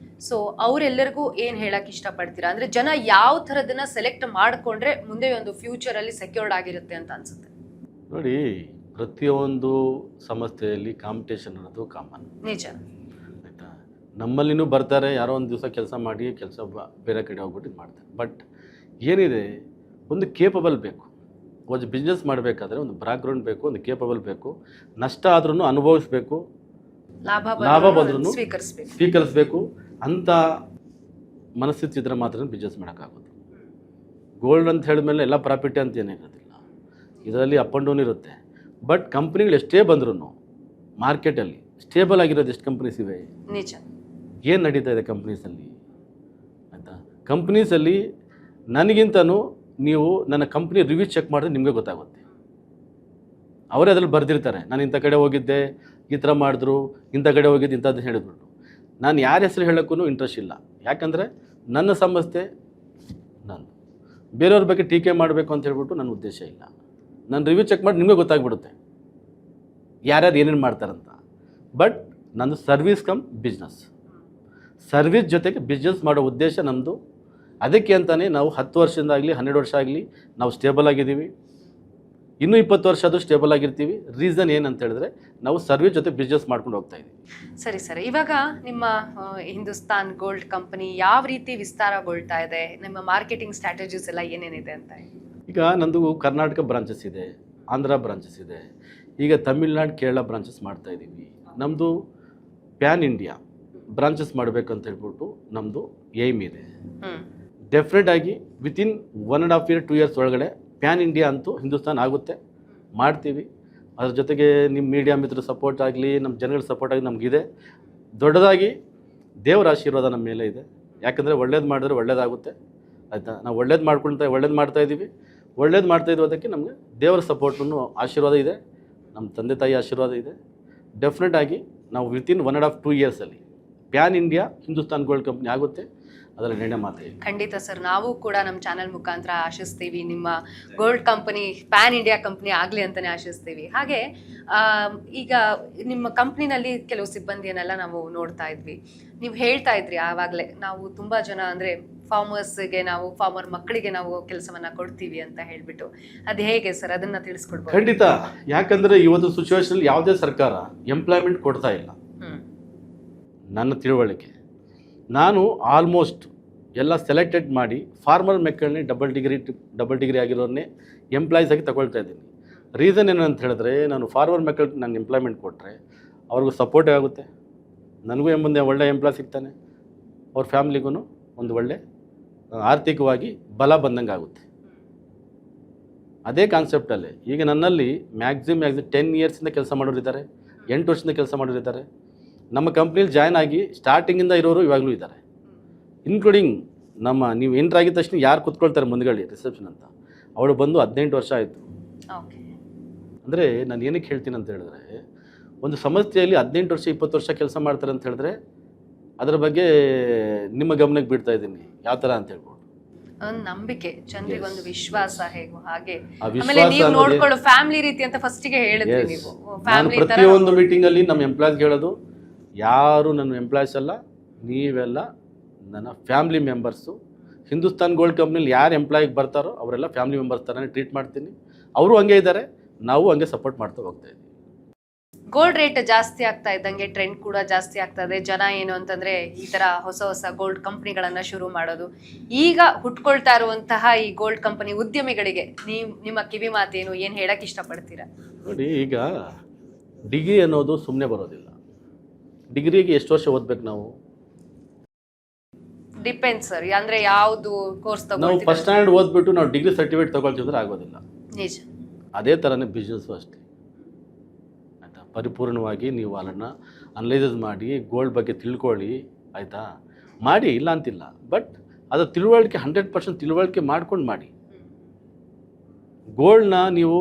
ಸೊ ಅವರೆಲ್ಲರಿಗೂ ಏನು ಹೇಳಕ್ಕೆ ಇಷ್ಟಪಡ್ತೀರಾ? ಅಂದರೆ ಜನ ಯಾವ ಥರದನ್ನ ಸೆಲೆಕ್ಟ್ ಮಾಡಿಕೊಂಡ್ರೆ ಮುಂದೆ ಒಂದು ಫ್ಯೂಚರಲ್ಲಿ ಸೆಕ್ಯೂರ್ಡ್ ಆಗಿರುತ್ತೆ ಅಂತ ಅನ್ಸುತ್ತೆ? ನೋಡಿ, ಪ್ರತಿಯೊಂದು ಸಂಸ್ಥೆಯಲ್ಲಿ ಕಾಂಪಿಟೇಷನ್ ಅನ್ನೋದು ಕಾಮನ್, ನಿಜ, ಆಯಿತಾ. ನಮ್ಮಲ್ಲಿನೂ ಬರ್ತಾರೆ, ಯಾರೋ ಒಂದು ದಿವಸ ಕೆಲಸ ಮಾಡಿ ಬೇರೆ ಕಡೆ ಹೋಗ್ಬಿಟ್ಟು ಮಾಡ್ತಾರೆ. ಬಟ್ ಏನಿದೆ, ಒಂದು ಕೇಪಬಲ್ ಬೇಕು. ಒಂದು ಬಿಸ್ನೆಸ್ ಮಾಡಬೇಕಾದ್ರೆ ಒಂದು ಬ್ಯಾಕ್ಗ್ರೌಂಡ್ ಬೇಕು, ಒಂದು ಕೇಪಬಲ್ ಬೇಕು. ನಷ್ಟ ಆದ್ರೂ ಅನುಭವಿಸ್ಬೇಕು, ಲಾಭ ಬಂದ್ರೂ ಸ್ವೀಕರಿಸಬೇಕು ಅಂತ ಮನಸ್ಥಿತಿ ಇದ್ರೆ ಮಾತ್ರ ಬಿಸ್ನೆಸ್ ಮಾಡೋಕ್ಕಾಗೋದು. ಗೋಲ್ಡ್ ಅಂತ ಹೇಳಿದ್ಮೇಲೆ ಎಲ್ಲ ಪ್ರಾಫಿಟ್ ಅಂತ ಏನಿರೋದಿಲ್ಲ, ಇದರಲ್ಲಿ ಅಪ್ ಆ್ಯಂಡ್ ಡೌನ್ ಇರುತ್ತೆ. ಬಟ್ ಕಂಪ್ನಿಗಳು ಎಷ್ಟೇ ಬಂದ್ರೂ ಮಾರ್ಕೆಟಲ್ಲಿ ಸ್ಟೇಬಲ್ ಆಗಿರೋದು ಎಷ್ಟು ಕಂಪ್ನೀಸ್ ಇವೆ? ನಿಜ. ಏನು ನಡೀತಾ ಇದೆ ಕಂಪ್ನೀಸಲ್ಲಿ ಆಯಿತಾ? ಕಂಪ್ನೀಸಲ್ಲಿ ನನಗಿಂತನೂ ನೀವು ನನ್ನ ಕಂಪ್ನಿ ರಿವ್ಯೂ ಚೆಕ್ ಮಾಡಿದ್ರೆ ನಿಮಗೆ ಗೊತ್ತಾಗುತ್ತೆ. ಅವರೇ ಅದ್ರಲ್ಲಿ ಬರೆದಿರ್ತಾರೆ, ನಾನು ಇಂಥ ಕಡೆ ಹೋಗಿದ್ದೆ, ಈ ಥರ ಮಾಡಿದ್ರು, ಇಂಥ ಕಡೆ ಹೋಗಿದ್ದು, ಇಂಥದ್ದು ಹೇಳಿದ್ಬಿಟ್ಟು. ನಾನು ಯಾರ ಹೆಸರು ಹೇಳೋಕ್ಕೂ ಇಂಟ್ರೆಸ್ಟ್ ಇಲ್ಲ. ಯಾಕಂದರೆ ನನ್ನ ಸಂಸ್ಥೆ ನಾನು ಬೇರೆಯವ್ರ ಬಗ್ಗೆ ಟೀಕೆ ಮಾಡಬೇಕು ಅಂತ ಹೇಳ್ಬಿಟ್ಟು ನನ್ನ ಉದ್ದೇಶ ಇಲ್ಲ. ನಾನು ರಿವ್ಯೂ ಚೆಕ್ ಮಾಡಿ ನಿಮಗೆ ಗೊತ್ತಾಗ್ಬಿಡುತ್ತೆ ಯಾರ್ಯಾರು ಏನೇನು ಮಾಡ್ತಾರಂತ. ಬಟ್ ನಂದು ಸರ್ವಿಸ್ ಕಮ್ ಬಿಸ್ನೆಸ್, ಸರ್ವಿಸ್ ಜೊತೆಗೆ ಬಿಸ್ನೆಸ್ ಮಾಡೋ ಉದ್ದೇಶ ನಮ್ಮದು. ಅದಕ್ಕೆ ಅಂತಲೇ ನಾವು 10 ವರ್ಷದಿಂದ ಆಗಲಿ 12 ವರ್ಷ ಆಗಲಿ ನಾವು ಸ್ಟೇಬಲ್ ಆಗಿದ್ದೀವಿ. ಇನ್ನೂ 20 ವರ್ಷ ಆದರೂ ಸ್ಟೇಬಲ್ ಆಗಿರ್ತೀವಿ. ರೀಸನ್ ಏನಂತ ಹೇಳಿದ್ರೆ ನಾವು ಸರ್ವಿಸ್ ಜೊತೆ ಬಿಸ್ನೆಸ್ ಮಾಡ್ಕೊಂಡು ಹೋಗ್ತಾ ಇದ್ದೀವಿ. ಸರಿ ಸರ್, ಇವಾಗ ನಿಮ್ಮ ಹಿಂದೂಸ್ತಾನ್ ಗೋಲ್ಡ್ ಕಂಪನಿ ಯಾವ ರೀತಿ ವಿಸ್ತಾರಗೊಳ್ತಾ ಇದೆ, ನಿಮ್ಮ ಮಾರ್ಕೆಟಿಂಗ್ ಸ್ಟ್ರಾಟಜೀಸ್ ಎಲ್ಲ ಏನೇನಿದೆ ಅಂತ? ಈಗ ನಂದು ಕರ್ನಾಟಕ ಬ್ರಾಂಚಸ್ ಇದೆ, ಆಂಧ್ರ ಬ್ರಾಂಚಸ್ ಇದೆ, ಈಗ ತಮಿಳ್ನಾಡು ಕೇರಳ ಬ್ರಾಂಚಸ್ ಮಾಡ್ತಾ ಇದ್ದೀವಿ. ನಮ್ಮದು ಪ್ಯಾನ್ ಇಂಡಿಯಾ ಬ್ರಾಂಚಸ್ ಮಾಡಬೇಕಂತ ಹೇಳ್ಬಿಟ್ಟು ನಮ್ಮದು ಏಮ್ ಇದೆ. ಡೆಫಿನೆಟ್ ಆಗಿ ವಿತಿನ್ 1.5 year 2 years ಒಳಗಡೆ ಪ್ಯಾನ್ ಇಂಡಿಯಾ ಅಂತೂ ಹಿಂದೂಸ್ತಾನ್ ಆಗುತ್ತೆ, ಮಾಡ್ತೀವಿ. ಅದ್ರ ಜೊತೆಗೆ ನಿಮ್ಮ ಮೀಡಿಯಾ ಮಿತ್ರ ಸಪೋರ್ಟ್ ಆಗಲಿ, ನಮ್ಮ ಜನಗಳ ಸಪೋರ್ಟ್ ಆಗಲಿ ನಮಗಿದೆ. ದೊಡ್ಡದಾಗಿ ದೇವರ ಆಶೀರ್ವಾದ ನಮ್ಮ ಮೇಲೆ ಇದೆ. ಯಾಕಂದರೆ ಒಳ್ಳೇದು ಮಾಡಿದ್ರೆ ಒಳ್ಳೇದಾಗುತ್ತೆ, ಆಯಿತಾ? ನಾವು ಒಳ್ಳೇದು ಮಾಡ್ತಾ ಇದ್ದೀವಿ. ಒಳ್ಳೇದು ಮಾಡ್ತಾಯಿದ್ದೀವಿ, ಅದಕ್ಕೆ ನಮಗೆ ದೇವರ ಸಪೋರ್ಟನ್ನು ಆಶೀರ್ವಾದ ಇದೆ, ನಮ್ಮ ತಂದೆ ತಾಯಿ ಆಶೀರ್ವಾದ ಇದೆ. ಡೆಫಿನೆಟ್ ಆಗಿ ನಾವು within 1.5 2 years PAN India Hindustan gold company ಆಗುತ್ತೆ, ಅದರ ನಿರ್ಣಯ ಮಾತ್ರ. ಖಂಡಿತ ಸರ್, ನಾವು ಕೂಡ ನಮ್ಮ ಚಾನಲ್ ಮುಖಾಂತರ ಆಶಿಸ್ತೀವಿ ನಿಮ್ಮ gold company PAN India company ಆಗಲಿ ಅಂತಲೇ ಆಶಿಸ್ತೀವಿ. ಹಾಗೆ ಈಗ ನಿಮ್ಮ ಕಂಪ್ನಿನಲ್ಲಿ ಕೆಲವು ಸಿಬ್ಬಂದಿಯನ್ನೆಲ್ಲ ನಾವು ನೋಡ್ತಾ ಇದ್ವಿ. ನೀವು ಹೇಳ್ತಾ ಇದ್ರಿ ಆವಾಗಲೇ, ನಾವು ತುಂಬ ಜನ ಅಂದರೆ ಫಾರ್ಮರ್ಸ್ಗೆ, ನಾವು ಫಾರ್ಮರ್ ಮಕ್ಕಳಿಗೆ ನಾವು ಕೆಲಸವನ್ನು ಕೊಡ್ತೀವಿ ಅಂತ ಹೇಳಿಬಿಟ್ಟು. ಅದು ಹೇಗೆ ಸರ್, ಅದನ್ನು ತಿಳಿಸ್ಕೊಡ್ಬೋದು? ಖಂಡಿತ. ಯಾಕಂದರೆ ಇವತ್ತು ಸಿಚುವೇಶನಲ್ಲಿ ಯಾವುದೇ ಸರ್ಕಾರ ಎಂಪ್ಲಾಯ್ಮೆಂಟ್ ಕೊಡ್ತಾ ಇಲ್ಲ. ನನ್ನ ತಿಳುವಳಿಕೆ, ನಾನು ಆಲ್ಮೋಸ್ಟ್ ಎಲ್ಲ ಸೆಲೆಕ್ಟೆಡ್ ಮಾಡಿ ಫಾರ್ಮರ್ ಮಕ್ಕಳನ್ನೇ ಡಬಲ್ ಡಿಗ್ರಿ ಆಗಿರೋರನ್ನೇ ಎಂಪ್ಲಾಯೀಸ್ ಆಗಿ ತಗೊಳ್ತಾ ಇದ್ದೀನಿ. ರೀಸನ್ ಏನಂತ ಹೇಳಿದ್ರೆ, ನಾನು ಫಾರ್ಮರ್ ಮಕ್ಕಳಿಗೆ ನಾನು ಎಂಪ್ಲಾಯ್ಮೆಂಟ್ ಕೊಟ್ಟರೆ ಅವ್ರಿಗೂ ಸಪೋರ್ಟ್ ಆಗುತ್ತೆ, ನನಗೂ ಎಂಬಂದೇ ಒಳ್ಳೆ ಎಂಪ್ಲಾಯ್ ಸಿಗ್ತಾನೆ, ಅವ್ರ ಫ್ಯಾಮ್ಲಿಗೂ ಒಂದು ಒಳ್ಳೆ ಆರ್ಥಿಕವಾಗಿ ಬಲ ಬಂದಂಗೆ ಆಗುತ್ತೆ. ಅದೇ ಕಾನ್ಸೆಪ್ಟಲ್ಲೇ ಈಗ ನನ್ನಲ್ಲಿ ಮ್ಯಾಕ್ಸಿಮಮ್ 10 yearsಯಿಂದ ಕೆಲಸ ಮಾಡೋರಿದ್ದಾರೆ, 8 ವರ್ಷದಿಂದ ಕೆಲಸ ಮಾಡೋರಿದ್ದಾರೆ. ನಮ್ಮ ಕಂಪ್ನಿಲಿ ಜಾಯ್ನ್ ಆಗಿ ಸ್ಟಾರ್ಟಿಂಗಿಂದ ಇರೋರು ಇವಾಗಲೂ ಇದ್ದಾರೆ, ಇನ್ಕ್ಲೂಡಿಂಗ್ ನೀವು ಎಂಟ್ರ್ ಆಗಿದ ತಕ್ಷಣ ಯಾರು ಕೂತ್ಕೊಳ್ತಾರೆ ಮುಂದ್ಗಡೆ ರಿಸೆಪ್ಷನ್ ಅಂತ, ಅವಳು ಬಂದು 18 ವರ್ಷ ಆಯಿತು. ಅಂದರೆ ನಾನು ಏನಕ್ಕೆ ಹೇಳ್ತೀನಿ ಅಂತ ಹೇಳಿದ್ರೆ, ಒಂದು ಸಂಸ್ಥೆಯಲ್ಲಿ 18 ವರ್ಷ 20 ವರ್ಷ ಕೆಲಸ ಮಾಡ್ತಾರೆ ಅಂತ ಹೇಳಿದ್ರೆ ಅದರ ಬಗ್ಗೆ ನಿಮ್ಮ ಗಮನಕ್ಕೆ ಬಿಡ್ತಾ ಇದ್ದೀನಿ ಯಾವ ಥರ ಅಂತ ಹೇಳ್ಬೋದು. ಒಂದು ನಂಬಿಕೆ, ಜನರಿಗೆ ಒಂದು ವಿಶ್ವಾಸ ಹೇಗೋ ಹಾಗೆ. ಆಮೇಲೆ ನೀವು ನೋಡ್ಕೊಳ್ಳೋ ಫ್ಯಾಮಿಲಿ ರೀತಿ ಅಂತ ಫಸ್ಟಿಗೆ ಹೇಳಿದ್ರಿ ನೀವು. ನಾನು ಪ್ರತಿಯೊಂದು ಮೀಟಿಂಗಲ್ಲಿ ನಮ್ಮ ಎಂಪ್ಲಾಯ್ಸ್ಗೆ ಹೇಳೋದು, ಯಾರು ನನ್ನ ಎಂಪ್ಲಾಯ್ಸ್ ಅಲ್ಲ, ನೀವೆಲ್ಲ ನನ್ನ ಫ್ಯಾಮಿಲಿ ಮೆಂಬರ್ಸು. ಹಿಂದೂಸ್ತಾನ್ ಗೋಲ್ಡ್ ಕಂಪ್ನಿಲಿ ಯಾರು ಎಂಪ್ಲಾಯಿಗೆ ಬರ್ತಾರೋ ಅವರೆಲ್ಲ ಫ್ಯಾಮಿಲಿ ಮೆಂಬರ್ಸ್ ಥರನೇ ಟ್ರೀಟ್ ಮಾಡ್ತೀನಿ. ಅವರು ಹಂಗೆ ಇದ್ದಾರೆ, ನಾವು ಹಂಗೆ ಸಪೋರ್ಟ್ ಮಾಡ್ತಾ ಹೋಗ್ತಾ ಇದ್ದೀವಿ. ಗೋಲ್ಡ್ ರೇಟ್ ಜಾಸ್ತಿ ಆಗ್ತಾ ಇದ್ದಂಗೆ ಟ್ರೆಂಡ್ ಕೂಡ ಜಾಸ್ತಿ ಆಗ್ತಾ ಇದೆ. ಜನ ಏನು ಅಂತಂದ್ರೆ ಈ ತರ ಹೊಸ ಹೊಸ ಗೋಲ್ಡ್ ಕಂಪನಿಗಳನ್ನ ಶುರು ಮಾಡೋದು. ಈಗ ಹುಟ್ಕೊಳ್ತಾ ಇರುವಂತಹ ಈ ಗೋಲ್ಡ್ ಕಂಪನಿ ಉದ್ಯಮಿಗಳಿಗೆ ನಿಮ್ಮ ಕಿವಿ ಮಾತೇನು, ಏನು ಹೇಳಕ್ ಇಷ್ಟಪಡ್ತೀರಾ? ನೋಡಿ, ಈಗ ಡಿಗ್ರಿ ಅನ್ನೋದು ಸುಮ್ಮನೆ ಬರೋದಿಲ್ಲ. ಡಿಗ್ರಿಗೆ ಎಷ್ಟು ವರ್ಷ ಓದ್ಬೇಕು ನಾವು? ಡಿಪೆಂಡ್ ಸರ್, ಅಂದ್ರೆ ಯಾವುದು ಕೋರ್ಸ್ ನಾವು ಫಸ್ಟ್ ಸ್ಟ್ಯಾಂಡರ್ಡ್ ಓದ್ಬಿಟ್ಟು ನಾವು ಡಿಗ್ರಿ ಸರ್ಟಿಫಿಕೇಟ್ ತಗೊಳ್ತಿದ್ರೆ ಆಗೋದಿಲ್ಲ. ನಿಜ. ಅದೇ ಥರನೇ ಬಿಸ್ನೆಸ್ಸು ಅಷ್ಟೇ, ಆಯಿತಾ? ಪರಿಪೂರ್ಣವಾಗಿ ನೀವು ಅದನ್ನು ಅನಲೈಸಸ್ ಮಾಡಿ ಗೋಲ್ಡ್ ಬಗ್ಗೆ ತಿಳ್ಕೊಳ್ಳಿ, ಆಯಿತಾ? ಮಾಡಿ, ಇಲ್ಲ ಅಂತಿಲ್ಲ. ಬಟ್ ಅದು ತಿಳುವಳಿಕೆ 100% ತಿಳುವಳಿಕೆ ಮಾಡ್ಕೊಂಡು ಮಾಡಿ. ಗೋಲ್ಡ್ನ ನೀವು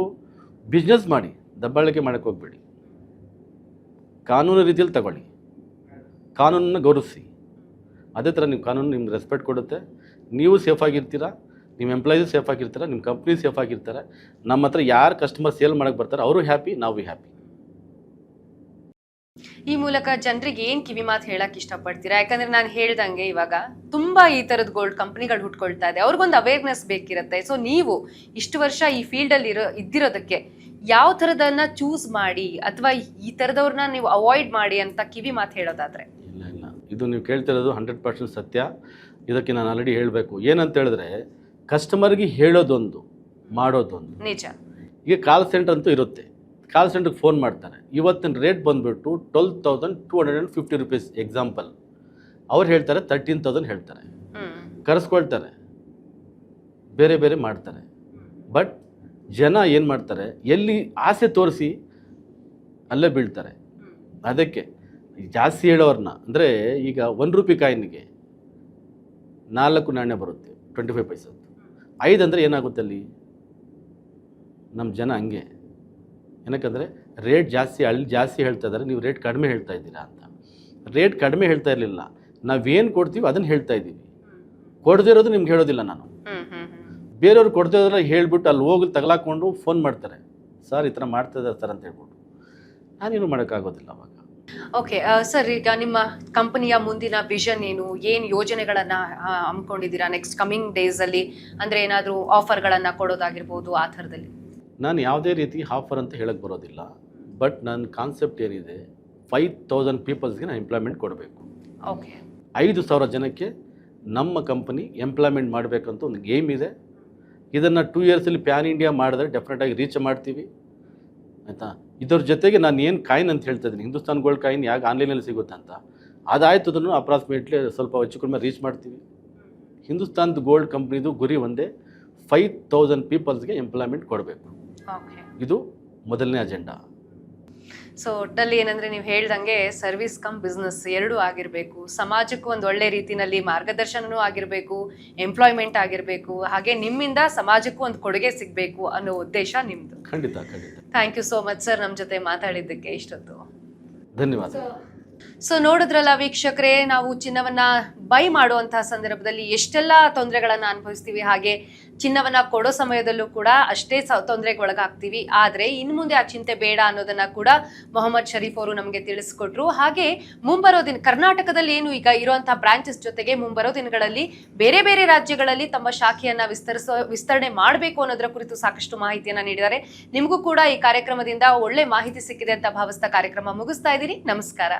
ಬಿಸ್ನೆಸ್ ಮಾಡಿ, ದಬ್ಬಾಳಿಕೆ ಮಾಡೋಕ್ಕೆ ಹೋಗ್ಬೇಡಿ. ಕಾನೂನು ರೀತಿಯಲ್ಲಿ ತಗೊಳ್ಳಿ, ಕಾನೂನನ್ನು ಗೌರವಿಸಿ. ಅದೇ ಥರ ನೀವು ಕಾನೂನು ನಿಮ್ಗೆ ರೆಸ್ಪೆಕ್ಟ್ ಕೊಡುತ್ತೆ, ನೀವು ಸೇಫ್ ಆಗಿರ್ತೀರಾ, ನಿಮ್ಮ ಎಂಪ್ಲಾಯೀಸು ಸೇಫ್ ಆಗಿರ್ತಾರೆ, ನಿಮ್ಮ ಕಂಪ್ನಿ ಸೇಫ್ ಆಗಿರ್ತಾರೆ. ನಮ್ಮ ಹತ್ರ ಯಾರು ಕಸ್ಟಮರ್ ಸೇಲ್ ಮಾಡೋಕ್ಕೆ ಬರ್ತಾರೆ ಅವರು ಹ್ಯಾಪಿ, ನಾವು ಹ್ಯಾಪಿ. ಈ ಮೂಲಕ ಜನರಿಗೆ ಏನು ಕಿವಿ ಮಾತು ಹೇಳಕ್ಕೆ ಇಷ್ಟಪಡ್ತೀರಾ? ಯಾಕಂದ್ರೆ ನಾನು ಹೇಳ್ದಂಗೆ ಇವಾಗ ತುಂಬಾ ಈ ಥರದ ಗೋಲ್ಡ್ ಕಂಪ್ನಿಗಳು ಹುಟ್ಕೊಳ್ತಾ ಇದೆ, ಅವ್ರಿಗೊಂದು ಅವೇರ್ನೆಸ್ ಬೇಕಿರುತ್ತೆ. ಸೊ ನೀವು ಇಷ್ಟು ವರ್ಷ ಈ ಫೀಲ್ಡಲ್ಲಿ ಇದ್ದಿರೋದಕ್ಕೆ ಯಾವ ಥರದನ್ನ ಚೂಸ್ ಮಾಡಿ ಅಥವಾ ಈ ಥರದವ್ರನ್ನ ನೀವು ಅವಾಯ್ಡ್ ಮಾಡಿ ಅಂತ ಕಿವಿ ಮಾತು ಹೇಳೋದಾದ್ರೆ? ಇಲ್ಲ, ಇದು ನೀವು ಕೇಳ್ತಿರೋದು 100% ಸತ್ಯ. ಇದಕ್ಕೆ ನಾನು ಆಲ್ರೆಡಿ ಹೇಳಬೇಕು. ಏನಂತ ಹೇಳಿದ್ರೆ, ಕಸ್ಟಮರ್ಗೆ ಹೇಳೋದೊಂದು, ಮಾಡೋದೊಂದು. ನಿಜ. ಈಗ ಕಾಲ್ ಸೆಂಟರ್ ಅಂತೂ ಇರುತ್ತೆ, ಕಾಲ್ ಸೆಂಟ್ರಿಗೆ ಫೋನ್ ಮಾಡ್ತಾರೆ. ಇವತ್ತಿನ ರೇಟ್ ಬಂದುಬಿಟ್ಟು 12,250 rupees ಎಕ್ಸಾಂಪಲ್. ಅವ್ರು ಹೇಳ್ತಾರೆ 13,000 ಹೇಳ್ತಾರೆ, ಕರೆಸ್ಕೊಳ್ತಾರೆ, ಬೇರೆ ಬೇರೆ ಮಾಡ್ತಾರೆ. ಬಟ್ ಜನ ಏನು ಮಾಡ್ತಾರೆ, ಎಲ್ಲಿ ಆಸೆ ತೋರಿಸಿ ಅಲ್ಲೇ ಬೀಳ್ತಾರೆ. ಅದಕ್ಕೆ ಜಾಸ್ತಿ ಹೇಳೋರನ್ನ ಅಂದರೆ ಈಗ 1 ರೂಪಾಯಿ ಕಾಯಿನಿಗೆ 4 ನಾಣ್ಯ ಬರುತ್ತೆ 25 ಪೈಸದ್ದು. 5 ಅಂದರೆ ಏನಾಗುತ್ತೆ ಅಲ್ಲಿ? ನಮ್ಮ ಜನ ಹಂಗೆ, ಏನಕ್ಕಂದರೆ ರೇಟ್ ಜಾಸ್ತಿ ಅಲ್ಲಿ ಜಾಸ್ತಿ ಹೇಳ್ತಾ ಇದ್ದಾರೆ, ನೀವು ರೇಟ್ ಕಡಿಮೆ ಹೇಳ್ತಾ ಇದ್ದೀರಾ ಅಂತ. ರೇಟ್ ಕಡಿಮೆ ಹೇಳ್ತಾ ಇರಲಿಲ್ಲ, ನಾವೇನು ಕೊಡ್ತೀವಿ ಅದನ್ನು ಹೇಳ್ತಾ ಇದ್ದೀವಿ. ಕೊಡದೇ ಇರೋದು ನಿಮ್ಗೆ ಹೇಳೋದಿಲ್ಲ ನಾನು. ಬೇರೆಯವ್ರು ಕೊಡ್ತಾ ಇರೋದ್ರ ಹೇಳ್ಬಿಟ್ಟು ಅಲ್ಲಿ ಹೋಗಿ ತಗಲಾಕೊಂಡು ಫೋನ್ ಮಾಡ್ತಾರೆ, ಸರ್ ಈ ಥರ ಮಾಡ್ತಾ ಇದ್ದಾರೆ ಸರ್ ಅಂತ ಹೇಳ್ಬಿಟ್ಟು. ನಾನೇನು ಮಾಡೋಕ್ಕಾಗೋದಿಲ್ಲ ಅವಾಗ. ಓಕೆ ಸರ್, ಈಗ ನಿಮ್ಮ ಕಂಪನಿಯ ಮುಂದಿನ ವಿಷನ್ ಏನು ಯೋಜನೆಗಳನ್ನು ಹಮ್ಮಿಕೊಂಡಿದ್ದೀರಾ ನೆಕ್ಸ್ಟ್ ಕಮಿಂಗ್ ಡೇಸಲ್ಲಿ? ಅಂದರೆ ಏನಾದರೂ ಆಫರ್ಗಳನ್ನು ಕೊಡೋದಾಗಿರ್ಬೋದು ಆ ಥರದಲ್ಲಿ? ನಾನು ಯಾವುದೇ ರೀತಿ ಆಫರ್ ಅಂತ ಹೇಳಕ್ಕೆ ಬರೋದಿಲ್ಲ. ಬಟ್ ನನ್ನ ಕಾನ್ಸೆಪ್ಟ್ ಏನಿದೆ, 5000 ಪೀಪಲ್ಸ್ಗೆ ನಾನು ಎಂಪ್ಲಾಯ್ಮೆಂಟ್ ಕೊಡಬೇಕು. ಓಕೆ, 5,000 ಜನಕ್ಕೆ ನಮ್ಮ ಕಂಪನಿ ಎಂಪ್ಲಾಯ್ಮೆಂಟ್ ಮಾಡಬೇಕಂತ ಒಂದು ಗೇಮ್ ಇದೆ. ಇದನ್ನು 2 ಇಯರ್ಸಲ್ಲಿ ಪ್ಯಾನ್ ಇಂಡಿಯಾ ಮಾಡಿದ್ರೆ ಡೆಫಿನೆಟಾಗಿ ರೀಚ್ ಮಾಡ್ತೀವಿ, ಆಯಿತಾ. ಇದ್ರ ಜೊತೆಗೆ ನಾನು ಏನು ಕಾಯಿನ್ ಅಂತ ಹೇಳ್ತಾ ಇದ್ದೀನಿ, ಹಿಂದೂಸ್ತಾನ್ ಗೋಲ್ಡ್ ಕಾಯಿನ್ ಯಾಕೆ ಆನ್ಲೈನಲ್ಲಿ ಸಿಗುತ್ತೆ ಅಂತ, ಅದಾಯಿತು ಅದನ್ನು ಅಪ್ರಾಕ್ಸಿಮೇಟ್ಲಿ ಸ್ವಲ್ಪ ಹೆಚ್ಚು ಕಡಿಮೆ ರೀಚ್ ಮಾಡ್ತೀವಿ. ಹಿಂದೂಸ್ತಾನ್ ಗೋಲ್ಡ್ ಕಂಪ್ನಿದು ಗುರಿ ಒಂದೇ, 5000 ಪೀಪಲ್ಸ್ಗೆ ಎಂಪ್ಲಾಯ್ಮೆಂಟ್ ಕೊಡಬೇಕು. ಓಕೆ, ಇದು ಮೊದಲನೇ ಅಜೆಂಡಾ. ಸೊ ಒಟ್ಟಲ್ಲಿ ಏನಂದರೆ ನೀವು ಹೇಳ್ದಂಗೆ ಸರ್ವಿಸ್ ಕಮ್ ಬಿಸ್ನೆಸ್ ಎರಡೂ ಆಗಿರಬೇಕು, ಸಮಾಜಕ್ಕೂ ಒಂದು ಒಳ್ಳೆ ರೀತಿಯಲ್ಲಿ ಮಾರ್ಗದರ್ಶನವೂ ಆಗಿರಬೇಕು, ಎಂಪ್ಲಾಯ್ಮೆಂಟ್ ಆಗಿರಬೇಕು, ಹಾಗೆ ನಿಮ್ಮಿಂದ ಸಮಾಜಕ್ಕೂ ಒಂದು ಕೊಡುಗೆ ಸಿಗಬೇಕು ಅನ್ನೋ ಉದ್ದೇಶ ನಿಮ್ಮದು. ಖಂಡಿತ ಖಂಡಿತ. Thank you so much sir, ನಮ್ಮ ಜೊತೆ ಮಾತಾಡಿದ್ದಕ್ಕೆ ಇಷ್ಟೊತ್ತು. ಧನ್ಯವಾದ. ಸೊ ನೋಡಿದ್ರಲ್ಲ ವೀಕ್ಷಕರೇ, ನಾವು ಚಿನ್ನವನ್ನ ಬೈ ಮಾಡುವಂತಹ ಸಂದರ್ಭದಲ್ಲಿ ಎಷ್ಟೆಲ್ಲ ತೊಂದರೆಗಳನ್ನು ಅನುಭವಿಸ್ತೀವಿ, ಹಾಗೆ ಚಿನ್ನವನ್ನ ಕೊಡೋ ಸಮಯದಲ್ಲೂ ಕೂಡ ಅಷ್ಟೇ ತೊಂದರೆಗೆ ಒಳಗಾಗ್ತೀವಿ. ಆದರೆ ಇನ್ನು ಮುಂದೆ ಆ ಚಿಂತೆ ಬೇಡ ಅನ್ನೋದನ್ನ ಕೂಡ ಮೊಹಮ್ಮದ್ ಶರೀಫ್ ಅವರು ನಮಗೆ ತಿಳಿಸ್ಕೊಟ್ರು. ಹಾಗೆ ಮುಂಬರೋ ದಿನ ಕರ್ನಾಟಕದಲ್ಲಿ ಏನು ಈಗ ಇರುವಂತಹ ಬ್ರಾಂಚಸ್ ಜೊತೆಗೆ ಮುಂಬರೋ ದಿನಗಳಲ್ಲಿ ಬೇರೆ ಬೇರೆ ರಾಜ್ಯಗಳಲ್ಲಿ ತಮ್ಮ ಶಾಖೆಯನ್ನ ವಿಸ್ತರಣೆ ಮಾಡಬೇಕು ಅನ್ನೋದರ ಕುರಿತು ಸಾಕಷ್ಟು ಮಾಹಿತಿಯನ್ನ ನೀಡಿದ್ದಾರೆ. ನಿಮಗೂ ಕೂಡ ಈ ಕಾರ್ಯಕ್ರಮದಿಂದ ಒಳ್ಳೆ ಮಾಹಿತಿ ಸಿಕ್ಕಿದೆ ಅಂತ ಭಾವಿಸ್ತಾ ಕಾರ್ಯಕ್ರಮ ಮುಗಿಸ್ತಾ ಇದ್ದೀನಿ. ನಮಸ್ಕಾರ.